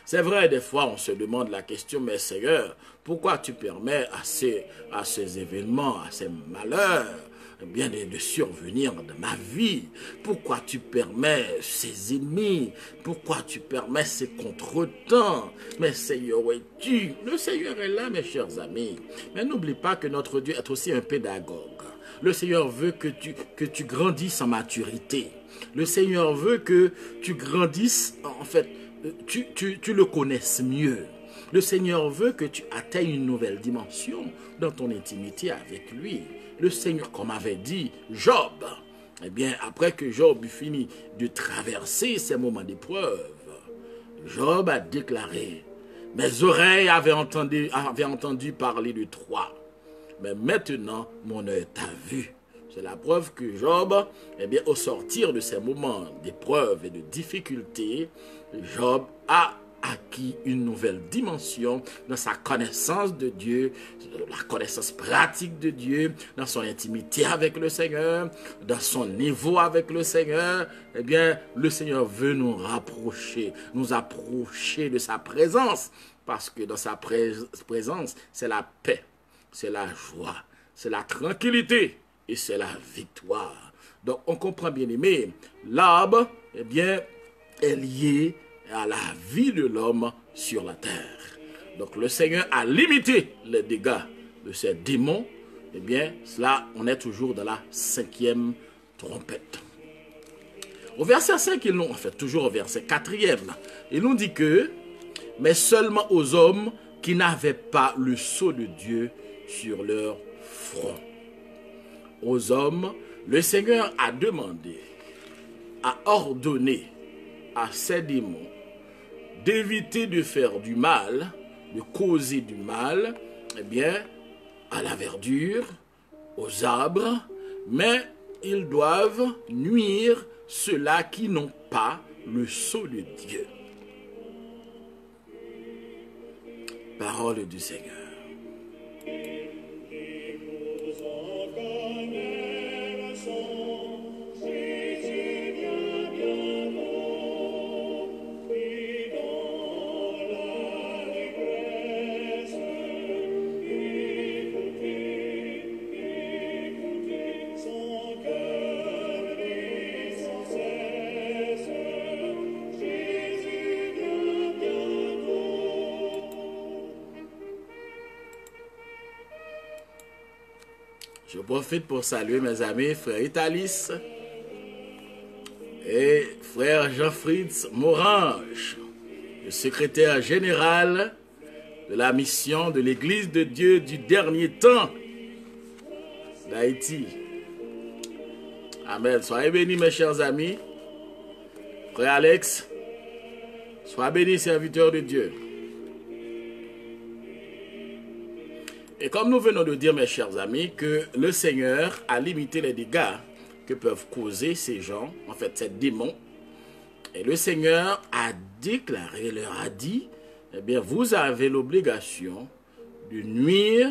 C'est vrai, des fois, on se demande la question, mais Seigneur, pourquoi tu permets à ces événements, à ces malheurs, eh bien, de survenir dans ma vie? Pourquoi tu permets ces ennemis? Pourquoi tu permets ces contretemps? Mais Seigneur, où es-tu? Le Seigneur est là, mes chers amis. Mais n'oublie pas que notre Dieu est aussi un pédagogue. Le Seigneur veut que tu grandisses en maturité. Le Seigneur veut que tu grandisses, en fait, tu le connaisses mieux. Le Seigneur veut que tu atteignes une nouvelle dimension dans ton intimité avec lui. Le Seigneur, comme avait dit Job, eh bien, après que Job eut fini de traverser ces moments d'épreuve, Job a déclaré, mes oreilles avaient entendu parler de toi, mais maintenant mon œil t'a vu. C'est la preuve que Job, eh bien, au sortir de ces moments d'épreuve et de difficulté, Job a acquis une nouvelle dimension dans sa connaissance de Dieu, la connaissance pratique de Dieu, dans son intimité avec le Seigneur, dans son niveau avec le Seigneur. Eh bien, le Seigneur veut nous rapprocher, nous approcher de sa présence, parce que dans sa présence, c'est la paix, c'est la joie, c'est la tranquillité et c'est la victoire. Donc, on comprend bien aimé, l'arbre, eh bien, est lié à la vie de l'homme sur la terre. Donc le Seigneur a limité les dégâts de ces démons. Eh bien, cela, on est toujours dans la 5e trompette. Au verset 5, toujours au verset 4e, il nous dit que, mais seulement aux hommes qui n'avaient pas le sceau de Dieu sur leur front. Aux hommes, le Seigneur a demandé, a ordonné à ces démons d'éviter de faire du mal, de causer du mal, eh bien, à la verdure, aux arbres, mais ils doivent nuire ceux-là qui n'ont pas le sceau de Dieu. Parole du Seigneur. Je profite pour saluer mes amis, frère Italis et frère Jean-Fritz Morange, le secrétaire général de la mission de l'Église de Dieu du dernier temps d'Haïti. Amen. Soyez bénis, mes chers amis. Frère Alex, sois béni, serviteur de Dieu. Et comme nous venons de dire, mes chers amis, que le Seigneur a limité les dégâts que peuvent causer ces gens, en fait, ces démons. Et le Seigneur a déclaré, leur a dit, eh bien, vous avez l'obligation de nuire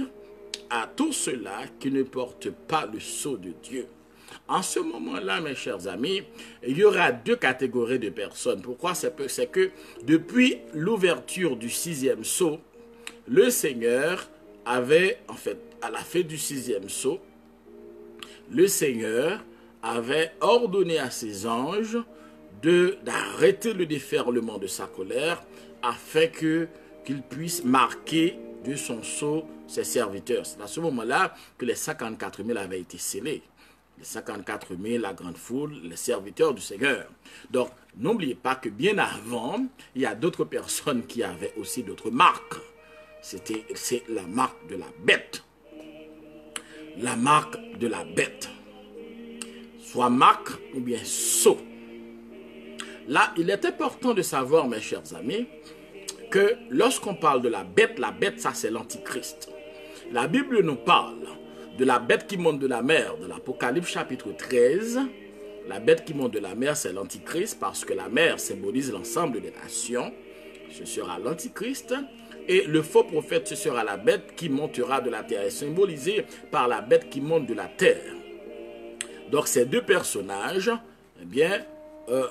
à tous ceux-là qui ne portent pas le sceau de Dieu. En ce moment-là, mes chers amis, il y aura deux catégories de personnes. Pourquoi? C'est que depuis l'ouverture du 6e sceau, le Seigneur avait, en fait, à la fin du 6e sceau, le Seigneur avait ordonné à ses anges d'arrêter le déferlement de sa colère afin qu'il puisse marquer de son sceau ses serviteurs. C'est à ce moment-là que les 54 000 avaient été scellés. Les 54 000, la grande foule, les serviteurs du Seigneur. Donc, n'oubliez pas que bien avant, il y a d'autres personnes qui avaient aussi d'autres marques. C'est la marque de la bête. La marque de la bête. Soit marque ou bien sceau. Là, il est important de savoir, mes chers amis, que lorsqu'on parle de la bête, ça c'est l'Antichrist. La Bible nous parle de la bête qui monte de la mer, de l'Apocalypse chapitre 13. La bête qui monte de la mer, c'est l'Antichrist, parce que la mer symbolise l'ensemble des nations. Ce sera l'Antichrist. Et le faux prophète, ce sera la bête qui montera de la terre, est symbolisée par la bête qui monte de la terre. Donc ces deux personnages, eh bien,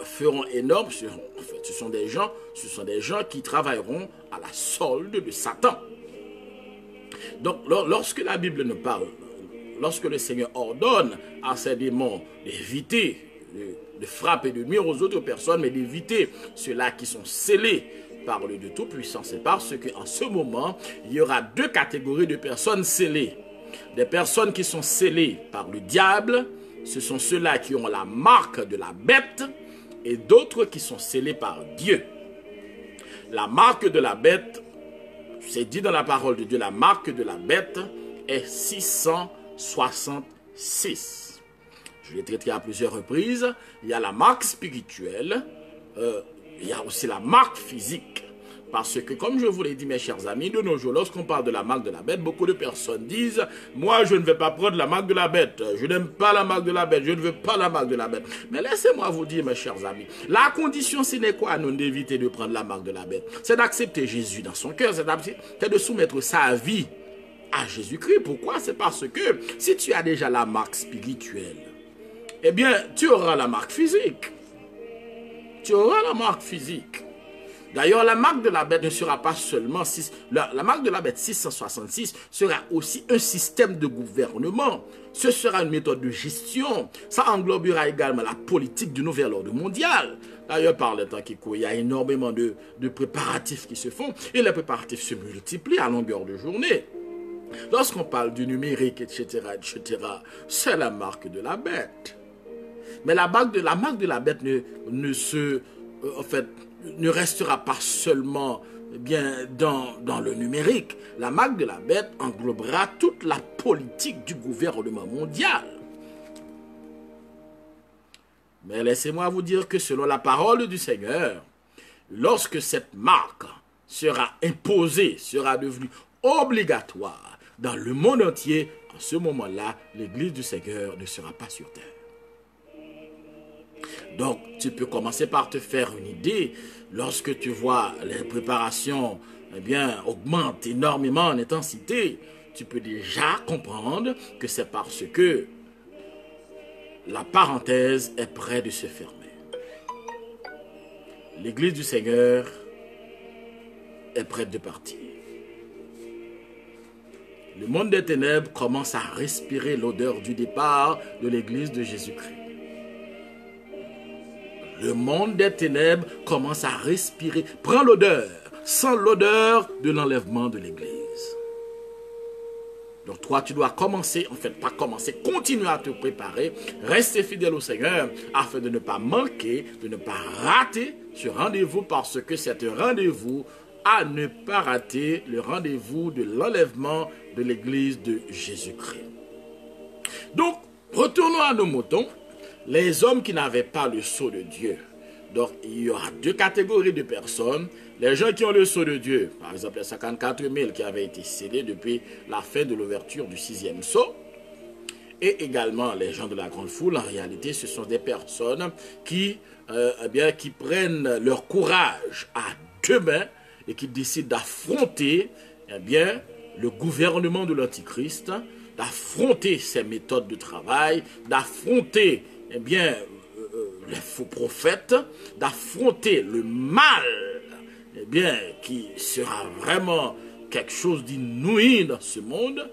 feront énorme. En fait, ce sont des gens qui travailleront à la solde de Satan. Donc lorsque la Bible nous parle lorsque le Seigneur ordonne à ses démons d'éviter de frapper, de nuire aux autres personnes, mais d'éviter ceux-là qui sont scellés par le Dieu Tout-Puissant, c'est parce qu'en ce moment, il y aura deux catégories de personnes scellées. Des personnes qui sont scellées par le diable, ce sont ceux-là qui ont la marque de la bête, et d'autres qui sont scellés par Dieu. La marque de la bête, c'est dit dans la parole de Dieu, la marque de la bête est 666. Je l'ai traité à plusieurs reprises. Il y a la marque spirituelle, il y a aussi la marque physique. Parce que, comme je vous l'ai dit, mes chers amis, de nos jours, lorsqu'on parle de la marque de la bête, beaucoup de personnes disent « Moi, je ne vais pas prendre la marque de la bête. Je n'aime pas la marque de la bête. Je ne veux pas la marque de la bête. » Mais laissez-moi vous dire, mes chers amis, la condition, ce n'est quoi, non, d'éviter de prendre la marque de la bête? C'est d'accepter Jésus dans son cœur. C'est de soumettre sa vie à Jésus-Christ. Pourquoi? C'est parce que si tu as déjà la marque spirituelle, eh bien, tu auras la marque physique. Tu auras la marque physique. D'ailleurs, la marque de la bête ne sera pas seulement... La marque de la bête 666 sera aussi un système de gouvernement. Ce sera une méthode de gestion. Ça englobera également la politique du nouvel ordre mondial. D'ailleurs, par le temps qui court, il y a énormément de préparatifs qui se font. Et les préparatifs se multiplient à longueur de journée. Lorsqu'on parle du numérique, etc., c'est la marque de la bête. Mais la marque de la bête ne restera pas seulement dans le numérique. La marque de la bête englobera toute la politique du gouvernement mondial. Mais laissez-moi vous dire que selon la parole du Seigneur, lorsque cette marque sera imposée, sera devenue obligatoire dans le monde entier, en ce moment-là, l'Église du Seigneur ne sera pas sur terre. Donc, tu peux commencer par te faire une idée. Lorsque tu vois les préparations augmentent énormément en intensité, tu peux déjà comprendre que c'est parce que la parenthèse est près de se fermer. L'Église du Seigneur est prête de partir. Le monde des ténèbres commence à respirer l'odeur du départ de l'Église de Jésus-Christ. Le monde des ténèbres commence à respirer, prend l'odeur, sent l'odeur de l'enlèvement de l'Église. Donc toi, tu dois commencer, continuer à te préparer, rester fidèle au Seigneur, afin de ne pas manquer, de ne pas rater ce rendez-vous, parce que c'est un rendez-vous à ne pas rater, le rendez-vous de l'enlèvement de l'Église de Jésus-Christ. Donc, retournons à nos moutons. Les hommes qui n'avaient pas le sceau de Dieu. Donc, il y aura deux catégories de personnes. Les gens qui ont le sceau de Dieu, par exemple les 54 000 qui avaient été scellés depuis la fin de l'ouverture du 6e sceau. Et également les gens de la grande foule. En réalité, ce sont des personnes qui prennent leur courage à deux mains et qui décident d'affronter le gouvernement de l'Antichrist, d'affronter ses méthodes de travail, d'affronter les faux prophètes, d'affronter le mal, qui sera vraiment quelque chose d'inouï dans ce monde,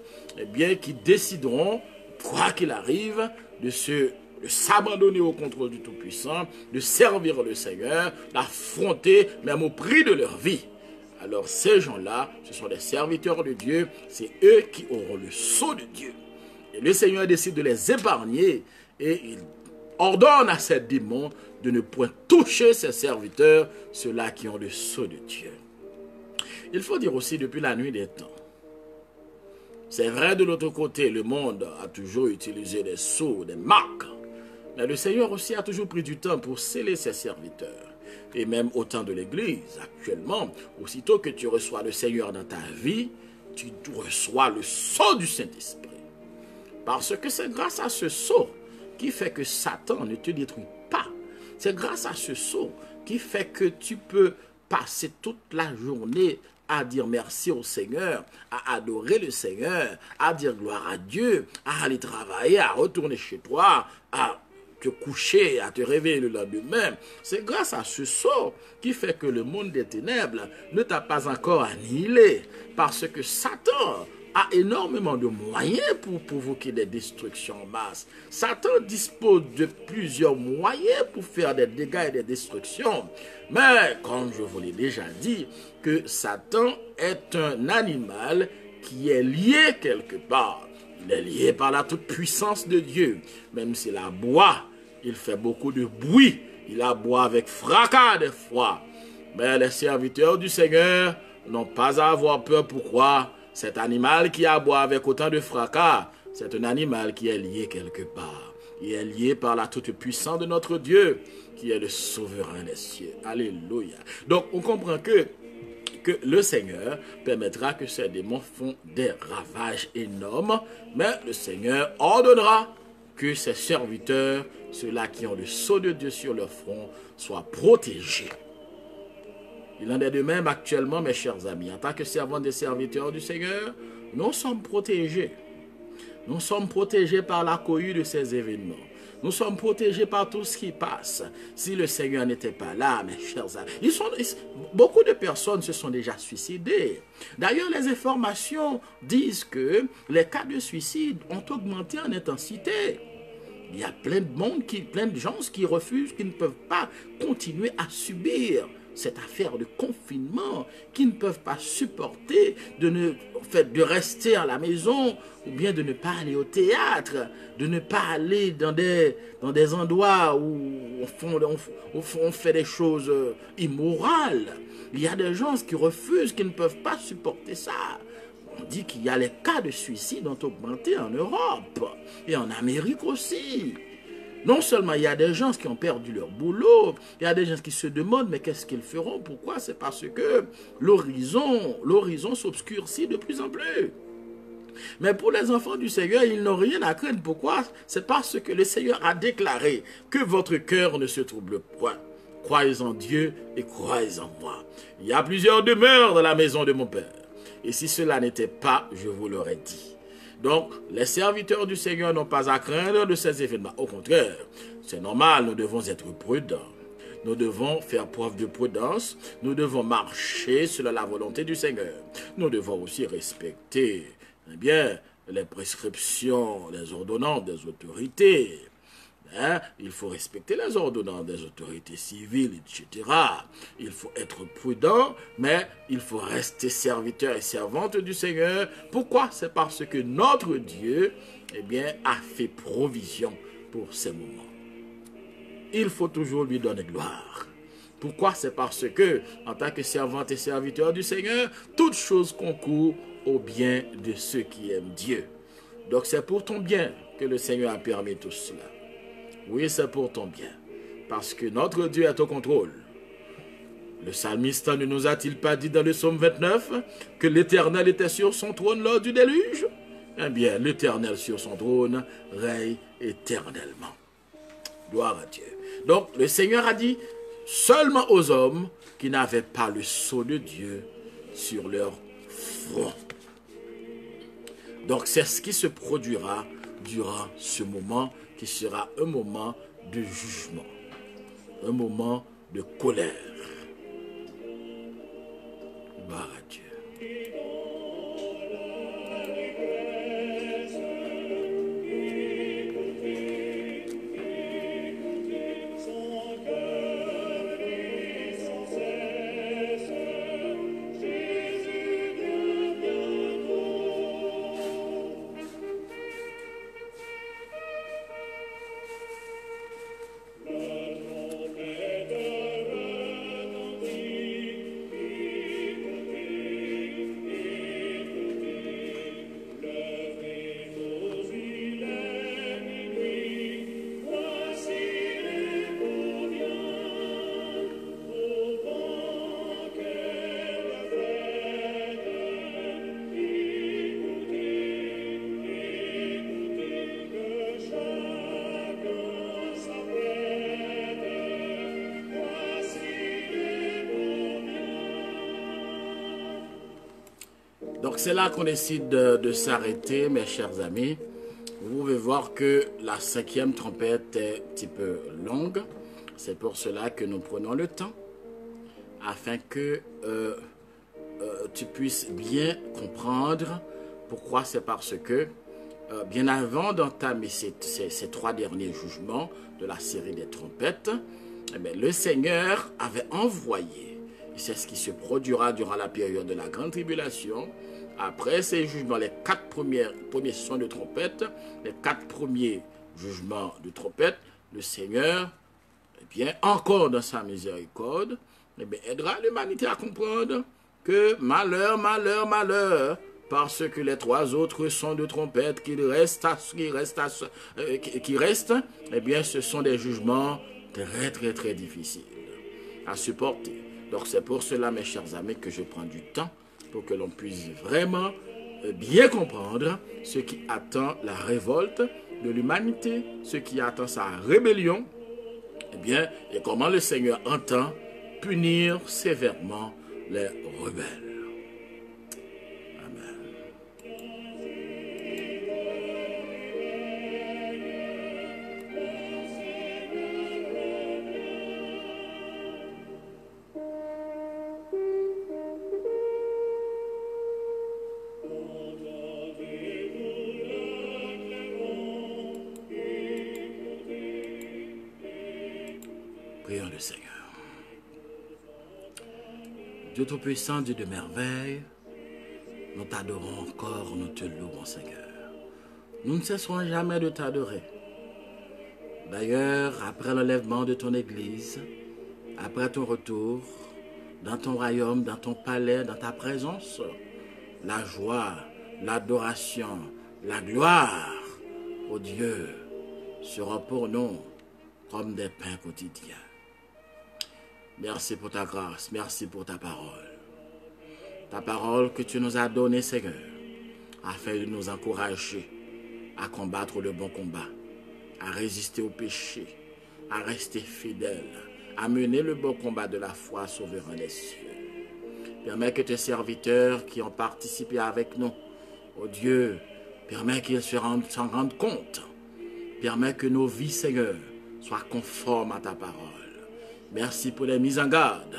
qui décideront, quoi qu'il arrive, de s'abandonner au contrôle du Tout-Puissant, de servir le Seigneur, d'affronter même au prix de leur vie. Alors ces gens-là, ce sont des serviteurs de Dieu, c'est eux qui auront le sceau de Dieu. Et le Seigneur décide de les épargner et il ordonne à ces démons de ne point toucher ses serviteurs, ceux-là qui ont le sceau de Dieu. Il faut dire aussi depuis la nuit des temps. C'est vrai de l'autre côté, le monde a toujours utilisé des sceaux, des marques. Mais le Seigneur aussi a toujours pris du temps pour sceller ses serviteurs. Et même au temps de l'Église, actuellement, aussitôt que tu reçois le Seigneur dans ta vie, tu reçois le sceau du Saint-Esprit. Parce que c'est grâce à ce sceau qui fait que Satan ne te détruit pas. C'est grâce à ce sceau qui fait que tu peux passer toute la journée à dire merci au Seigneur, à adorer le Seigneur, à dire gloire à Dieu, à aller travailler, à retourner chez toi, à te coucher, à te réveiller le lendemain. C'est grâce à ce sceau qui fait que le monde des ténèbres ne t'a pas encore annihilé. Parce que Satan a énormément de moyens pour provoquer des destructions en masse. Satan dispose de plusieurs moyens pour faire des dégâts et des destructions. Mais, comme je vous l'ai déjà dit, que Satan est un animal qui est lié quelque part. Il est lié par la toute-puissance de Dieu. Même s'il aboie, il fait beaucoup de bruit. Il aboie avec fracas des fois. Mais les serviteurs du Seigneur n'ont pas à avoir peur. Pourquoi? Cet animal qui aboie avec autant de fracas, c'est un animal qui est lié quelque part. Il est lié par la toute-puissance de notre Dieu, qui est le souverain des cieux. Alléluia. Donc, on comprend que le Seigneur permettra que ces démons font des ravages énormes, mais le Seigneur ordonnera que ses serviteurs, ceux-là qui ont le sceau de Dieu sur leur front, soient protégés. Il en est de même actuellement, mes chers amis. En tant que servants des serviteurs du Seigneur, nous sommes protégés. Nous sommes protégés par la cohue de ces événements. Nous sommes protégés par tout ce qui passe. Si le Seigneur n'était pas là, mes chers amis, beaucoup de personnes se sont déjà suicidées. D'ailleurs, les informations disent que les cas de suicide ont augmenté en intensité. Il y a plein de gens qui refusent, qui ne peuvent pas continuer à subir cette affaire de confinement, qui ne peuvent pas supporter de rester à la maison, ou bien de ne pas aller au théâtre, de ne pas aller dans des endroits où on fait des choses immorales. Il y a des gens qui refusent, qui ne peuvent pas supporter ça. On dit qu'il y a les cas de suicide ont augmenté en Europe et en Amérique aussi. Non seulement il y a des gens qui ont perdu leur boulot, il y a des gens qui se demandent mais qu'est-ce qu'ils feront? Pourquoi? C'est parce que l'horizon s'obscurcit de plus en plus. Mais pour les enfants du Seigneur, ils n'ont rien à craindre. Pourquoi? C'est parce que le Seigneur a déclaré que votre cœur ne se trouble point. Croyez en Dieu et croyez en moi. Il y a plusieurs demeures dans la maison de mon Père. Et si cela n'était pas, je vous l'aurais dit. Donc, les serviteurs du Seigneur n'ont pas à craindre de ces événements. Au contraire, c'est normal, nous devons être prudents. Nous devons faire preuve de prudence. Nous devons marcher selon la volonté du Seigneur. Nous devons aussi respecter les prescriptions, les ordonnances des autorités. Il faut respecter les ordonnances des autorités civiles, etc. Il faut être prudent, mais il faut rester serviteur et servante du Seigneur. Pourquoi? C'est parce que notre Dieu, a fait provision pour ces moments. Il faut toujours lui donner gloire. Pourquoi? C'est parce que, en tant que servante et serviteur du Seigneur, toute chose concourt au bien de ceux qui aiment Dieu. Donc c'est pour ton bien que le Seigneur a permis tout cela. Oui, c'est pour ton bien. Parce que notre Dieu est au contrôle. Le psalmiste ne nous a-t-il pas dit dans le psaume 29 que l'Éternel était sur son trône lors du déluge? Eh bien, l'Éternel sur son trône règne éternellement. Gloire à Dieu. Donc, le Seigneur a dit seulement aux hommes qui n'avaient pas le sceau de Dieu sur leur front. Donc, c'est ce qui se produira durant ce moment qui sera un moment de jugement, un moment de colère. Gloire à Dieu. Donc c'est là qu'on décide de s'arrêter, mes chers amis. Vous pouvez voir que la 5e trompette est un petit peu longue. C'est pour cela que nous prenons le temps, afin que tu puisses bien comprendre Pourquoi? C'est parce que bien avant d'entamer ces 3 derniers jugements de la série des trompettes, eh bien, le Seigneur avait envoyé, et c'est ce qui se produira durant la période de la grande tribulation, après ces jugements, les 4 premiers sons de trompette, les 4 premiers jugements de trompette, le Seigneur, eh bien, encore dans sa miséricorde, eh bien, aidera l'humanité à comprendre que malheur, malheur, malheur, parce que les 3 autres sons de trompette qui restent, eh bien, ce sont des jugements très, très, très difficiles à supporter. Donc, c'est pour cela, mes chers amis, que je prends du temps pour que l'on puisse vraiment bien comprendre ce qui attend la révolte de l'humanité, ce qui attend sa rébellion, eh bien, et comment le Seigneur entend punir sévèrement les rebelles. Prions le Seigneur. Dieu Tout-Puissant, Dieu de merveille, nous t'adorons encore, nous te louons, Seigneur. Nous ne cesserons jamais de t'adorer. D'ailleurs, après l'enlèvement de ton Église, après ton retour, dans ton royaume, dans ton palais, dans ta présence, la joie, l'adoration, la gloire, ô Dieu, sera pour nous comme des pains quotidiens. Merci pour ta grâce, merci pour ta parole. Ta parole que tu nous as donnée, Seigneur, afin de nous encourager à combattre le bon combat, à résister au péché, à rester fidèle, à mener le bon combat de la foi souverain des cieux. Permets que tes serviteurs qui ont participé avec nous, ô Dieu, permets qu'ils s'en rendent compte. Permets que nos vies, Seigneur, soient conformes à ta parole. Merci pour les mises en garde,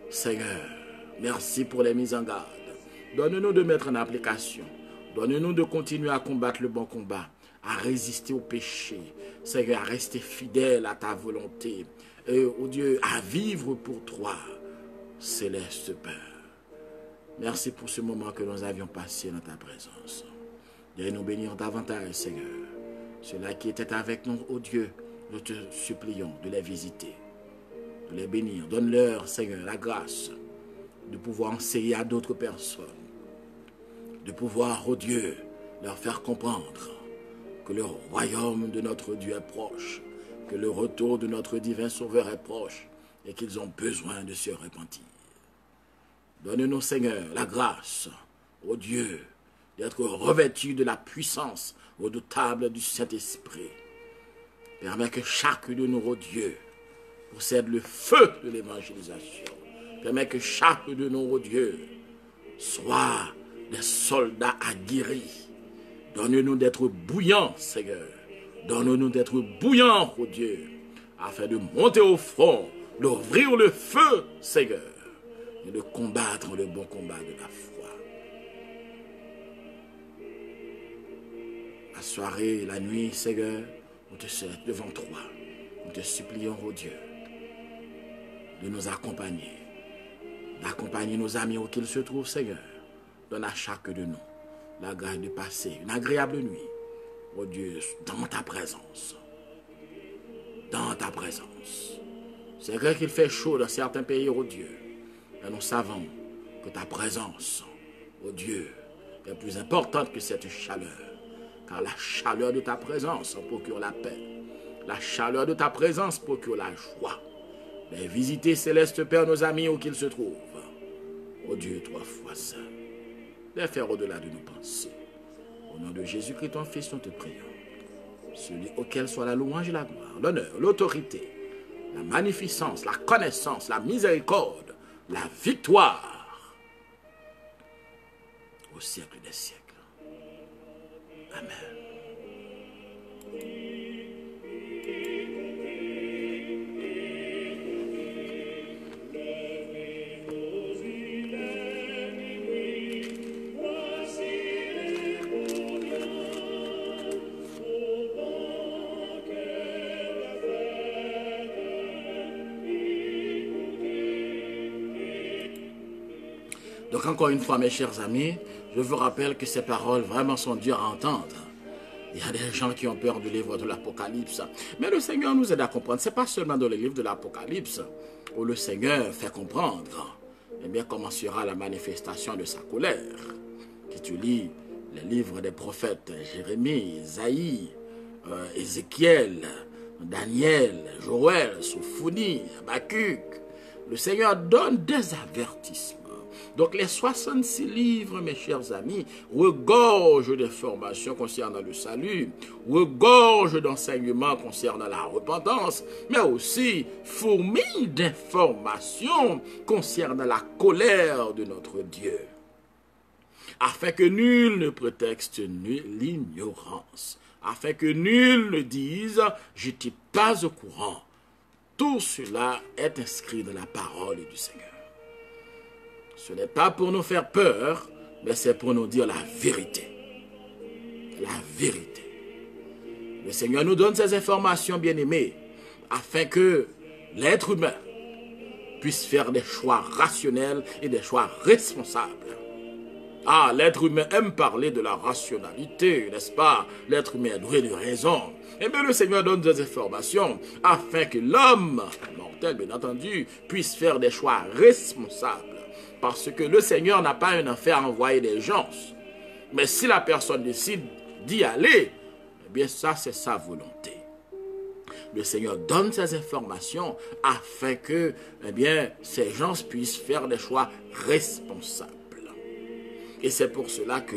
Seigneur. Merci pour les mises en garde. Donne-nous de mettre en application. Donne-nous de continuer à combattre le bon combat, à résister au péché. Seigneur, à rester fidèle à ta volonté. Et, oh Dieu, à vivre pour toi, céleste Père. Merci pour ce moment que nous avions passé dans ta présence. Viens nous bénir davantage, Seigneur. Ceux-là qui étaient avec nous, oh Dieu, nous te supplions de les visiter, de les bénir. Donne-leur, Seigneur, la grâce de pouvoir enseigner à d'autres personnes, de pouvoir, oh Dieu, leur faire comprendre que le royaume de notre Dieu est proche, que le retour de notre divin Sauveur est proche et qu'ils ont besoin de se repentir. Donne-nous, Seigneur, la grâce, ô Dieu, d'être revêtus de la puissance redoutable du Saint-Esprit. Permets que chaque de nous, ô Dieu, possède le feu de l'évangélisation. Permets que chaque de nous, ô Dieu, soit des soldats aguerris. Donne-nous d'être bouillants, Seigneur. Donne-nous d'être bouillants, ô Dieu, afin de monter au front, d'ouvrir le feu, Seigneur, et de combattre le bon combat de la foi. La soirée, la nuit, Seigneur, on te sert devant toi. Nous te supplions, ô Dieu, de nous accompagner, d'accompagner nos amis où qu'ils se trouvent, Seigneur. Donne à chaque de nous la grâce de passer une agréable nuit, ô Dieu, dans ta présence. Dans ta présence. C'est vrai qu'il fait chaud dans certains pays, ô Dieu, mais nous savons que ta présence, ô Dieu, est plus importante que cette chaleur. Car la chaleur de ta présence procure la paix. La chaleur de ta présence procure la joie. Mais visitez, céleste Père, nos amis où qu'ils se trouvent. Ô Dieu, 3 fois saint. Les faire au-delà de nos pensées. Au nom de Jésus-Christ, ton Fils, nous te prions. Celui auquel soit la louange et la gloire, l'honneur, l'autorité, la magnificence, la connaissance, la miséricorde, la victoire, au siècle des siècles. Amen. Donc encore une fois, mes chers amis, je vous rappelle que ces paroles vraiment sont dures à entendre. Il y a des gens qui ont peur du livre de l'Apocalypse. Mais le Seigneur nous aide à comprendre. Ce n'est pas seulement dans le livre de l'Apocalypse où le Seigneur fait comprendre eh bien, comment sera la manifestation de sa colère. Si tu lis les livres des prophètes Jérémie, Isaïe, Ézéchiel, Daniel, Joël, Sophonie, Habakkuk, le Seigneur donne des avertissements. Donc les 66 livres, mes chers amis, regorgent d'informations concernant le salut, regorgent d'enseignements concernant la repentance, mais aussi fourmillent d'informations concernant la colère de notre Dieu, afin que nul ne prétexte l'ignorance, afin que nul ne dise « je n'étais pas au courant ». Tout cela est inscrit dans la parole du Seigneur. Ce n'est pas pour nous faire peur, mais c'est pour nous dire la vérité. La vérité. Le Seigneur nous donne ces informations, bien-aimés, afin que l'être humain puisse faire des choix rationnels et des choix responsables. Ah, l'être humain aime parler de la rationalité, n'est-ce pas? L'être humain est doué de raison. Eh bien, le Seigneur donne des informations afin que l'homme, mortel bien entendu, puisse faire des choix responsables. Parce que le Seigneur n'a pas un affaire à envoyer des gens. Mais si la personne décide d'y aller, eh bien ça c'est sa volonté. Le Seigneur donne ces informations afin que eh bien, ces gens puissent faire des choix responsables. Et c'est pour cela que,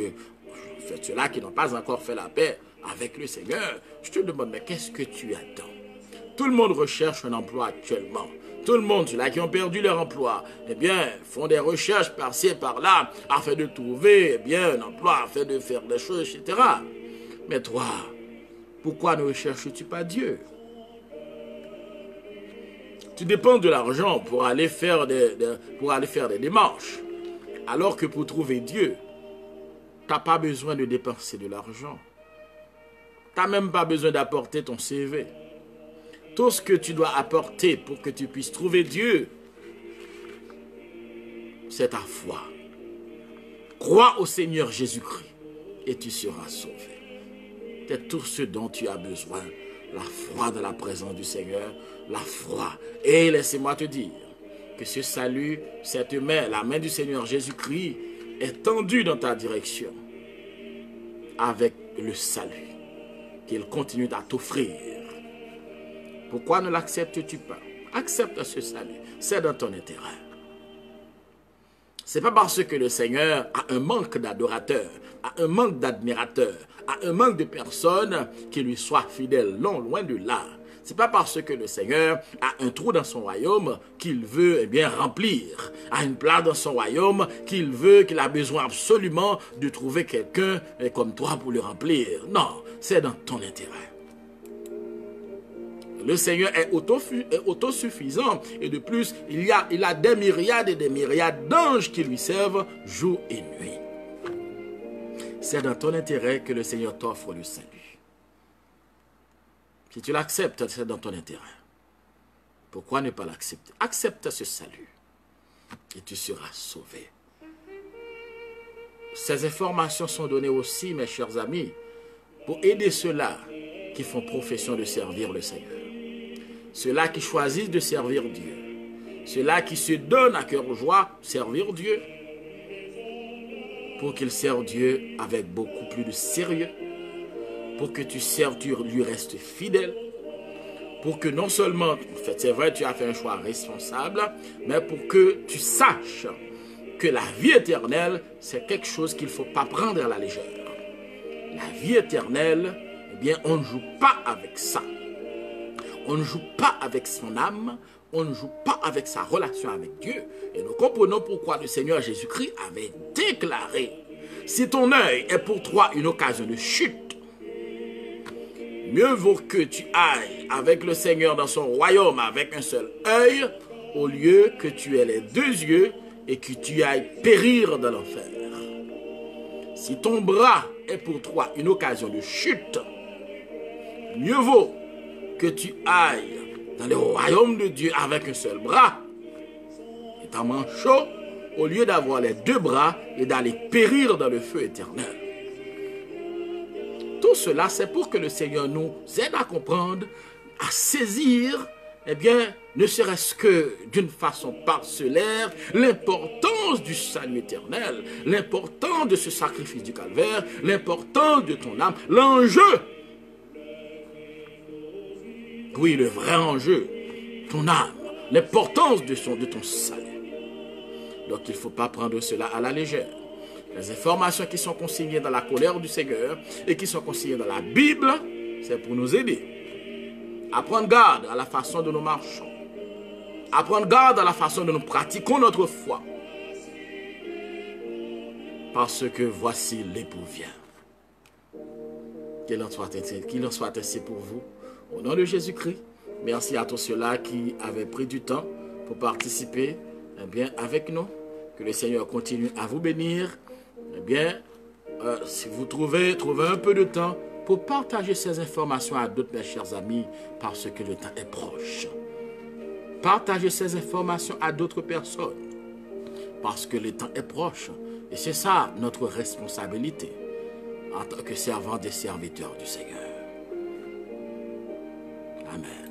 ceux-là qui n'ont pas encore fait la paix avec le Seigneur, je te demande, mais qu'est-ce que tu attends? Tout le monde recherche un emploi actuellement. Tout le monde, ceux-là qui ont perdu leur emploi, eh bien, font des recherches par-ci et par-là, afin de trouver, eh bien, un emploi, afin de faire des choses, etc. Mais toi, pourquoi ne recherches-tu pas Dieu? Tu dépends de l'argent pour aller faire des démarches. Alors que pour trouver Dieu, tu n'as pas besoin de dépenser de l'argent. Tu n'as même pas besoin d'apporter ton CV. Tout ce que tu dois apporter pour que tu puisses trouver Dieu, c'est ta foi. Crois au Seigneur Jésus-Christ et tu seras sauvé. C'est tout ce dont tu as besoin. La foi de la présence du Seigneur, la foi. Et laissez-moi te dire que ce salut, cette main, la main du Seigneur Jésus-Christ est tendue dans ta direction avec le salut qu'il continue à t'offrir. Pourquoi ne l'acceptes-tu pas? Accepte ce salut, c'est dans ton intérêt. Ce n'est pas parce que le Seigneur a un manque d'adorateurs, a un manque d'admirateurs, a un manque de personnes qui lui soient fidèles, non, loin de là. Ce n'est pas parce que le Seigneur a un trou dans son royaume qu'il veut eh bien remplir, a une place dans son royaume qu'il a besoin absolument de trouver quelqu'un comme toi pour le remplir. Non, c'est dans ton intérêt. Le Seigneur est autosuffisant et de plus, il a des myriades et des myriades d'anges qui lui servent jour et nuit. C'est dans ton intérêt que le Seigneur t'offre le salut. Si tu l'acceptes, c'est dans ton intérêt. Pourquoi ne pas l'accepter? Accepte ce salut et tu seras sauvé. Ces informations sont données aussi, mes chers amis, pour aider ceux-là qui font profession de servir le Seigneur. Ceux-là qui choisissent de servir Dieu. Ceux-là qui se donnent à cœur joie servir Dieu. Pour qu'ils servent Dieu avec beaucoup plus de sérieux. Pour que tu serves, tu lui restes fidèle. Pour que non seulement, en fait c'est vrai, tu as fait un choix responsable, mais pour que tu saches que la vie éternelle, c'est quelque chose qu'il ne faut pas prendre à la légère. La vie éternelle, eh bien, on ne joue pas avec ça. On ne joue pas avec son âme, on ne joue pas avec sa relation avec Dieu. Et nous comprenons pourquoi le Seigneur Jésus-Christ avait déclaré, si ton œil est pour toi une occasion de chute, mieux vaut que tu ailles avec le Seigneur dans son royaume avec un seul œil, au lieu que tu aies les deux yeux et que tu ailles périr dans l'enfer. Si ton bras est pour toi une occasion de chute, mieux vaut que tu ailles dans le royaume de Dieu avec un seul bras, étant manchot, au lieu d'avoir les deux bras et d'aller périr dans le feu éternel. Tout cela, c'est pour que le Seigneur nous aide à comprendre, à saisir, eh bien, ne serait-ce que d'une façon parcellaire, l'importance du salut éternel, l'importance de ce sacrifice du calvaire, l'importance de ton âme, l'enjeu. Oui, le vrai enjeu, ton âme, l'importance de ton salut. Donc, il ne faut pas prendre cela à la légère. Les informations qui sont consignées dans la colère du Seigneur et qui sont consignées dans la Bible, c'est pour nous aider à prendre garde à la façon dont nous marchons, à prendre garde à la façon dont nous pratiquons notre foi. Parce que voici l'époux vient. Qu'il en soit ainsi pour vous. Au nom de Jésus-Christ, merci à tous ceux-là qui avaient pris du temps pour participer avec nous. Que le Seigneur continue à vous bénir. Si vous trouvez un peu de temps pour partager ces informations à d'autres, mes chers amis, parce que le temps est proche. Partagez ces informations à d'autres personnes, parce que le temps est proche. Et c'est ça notre responsabilité en tant que servants des serviteurs du Seigneur. Amen.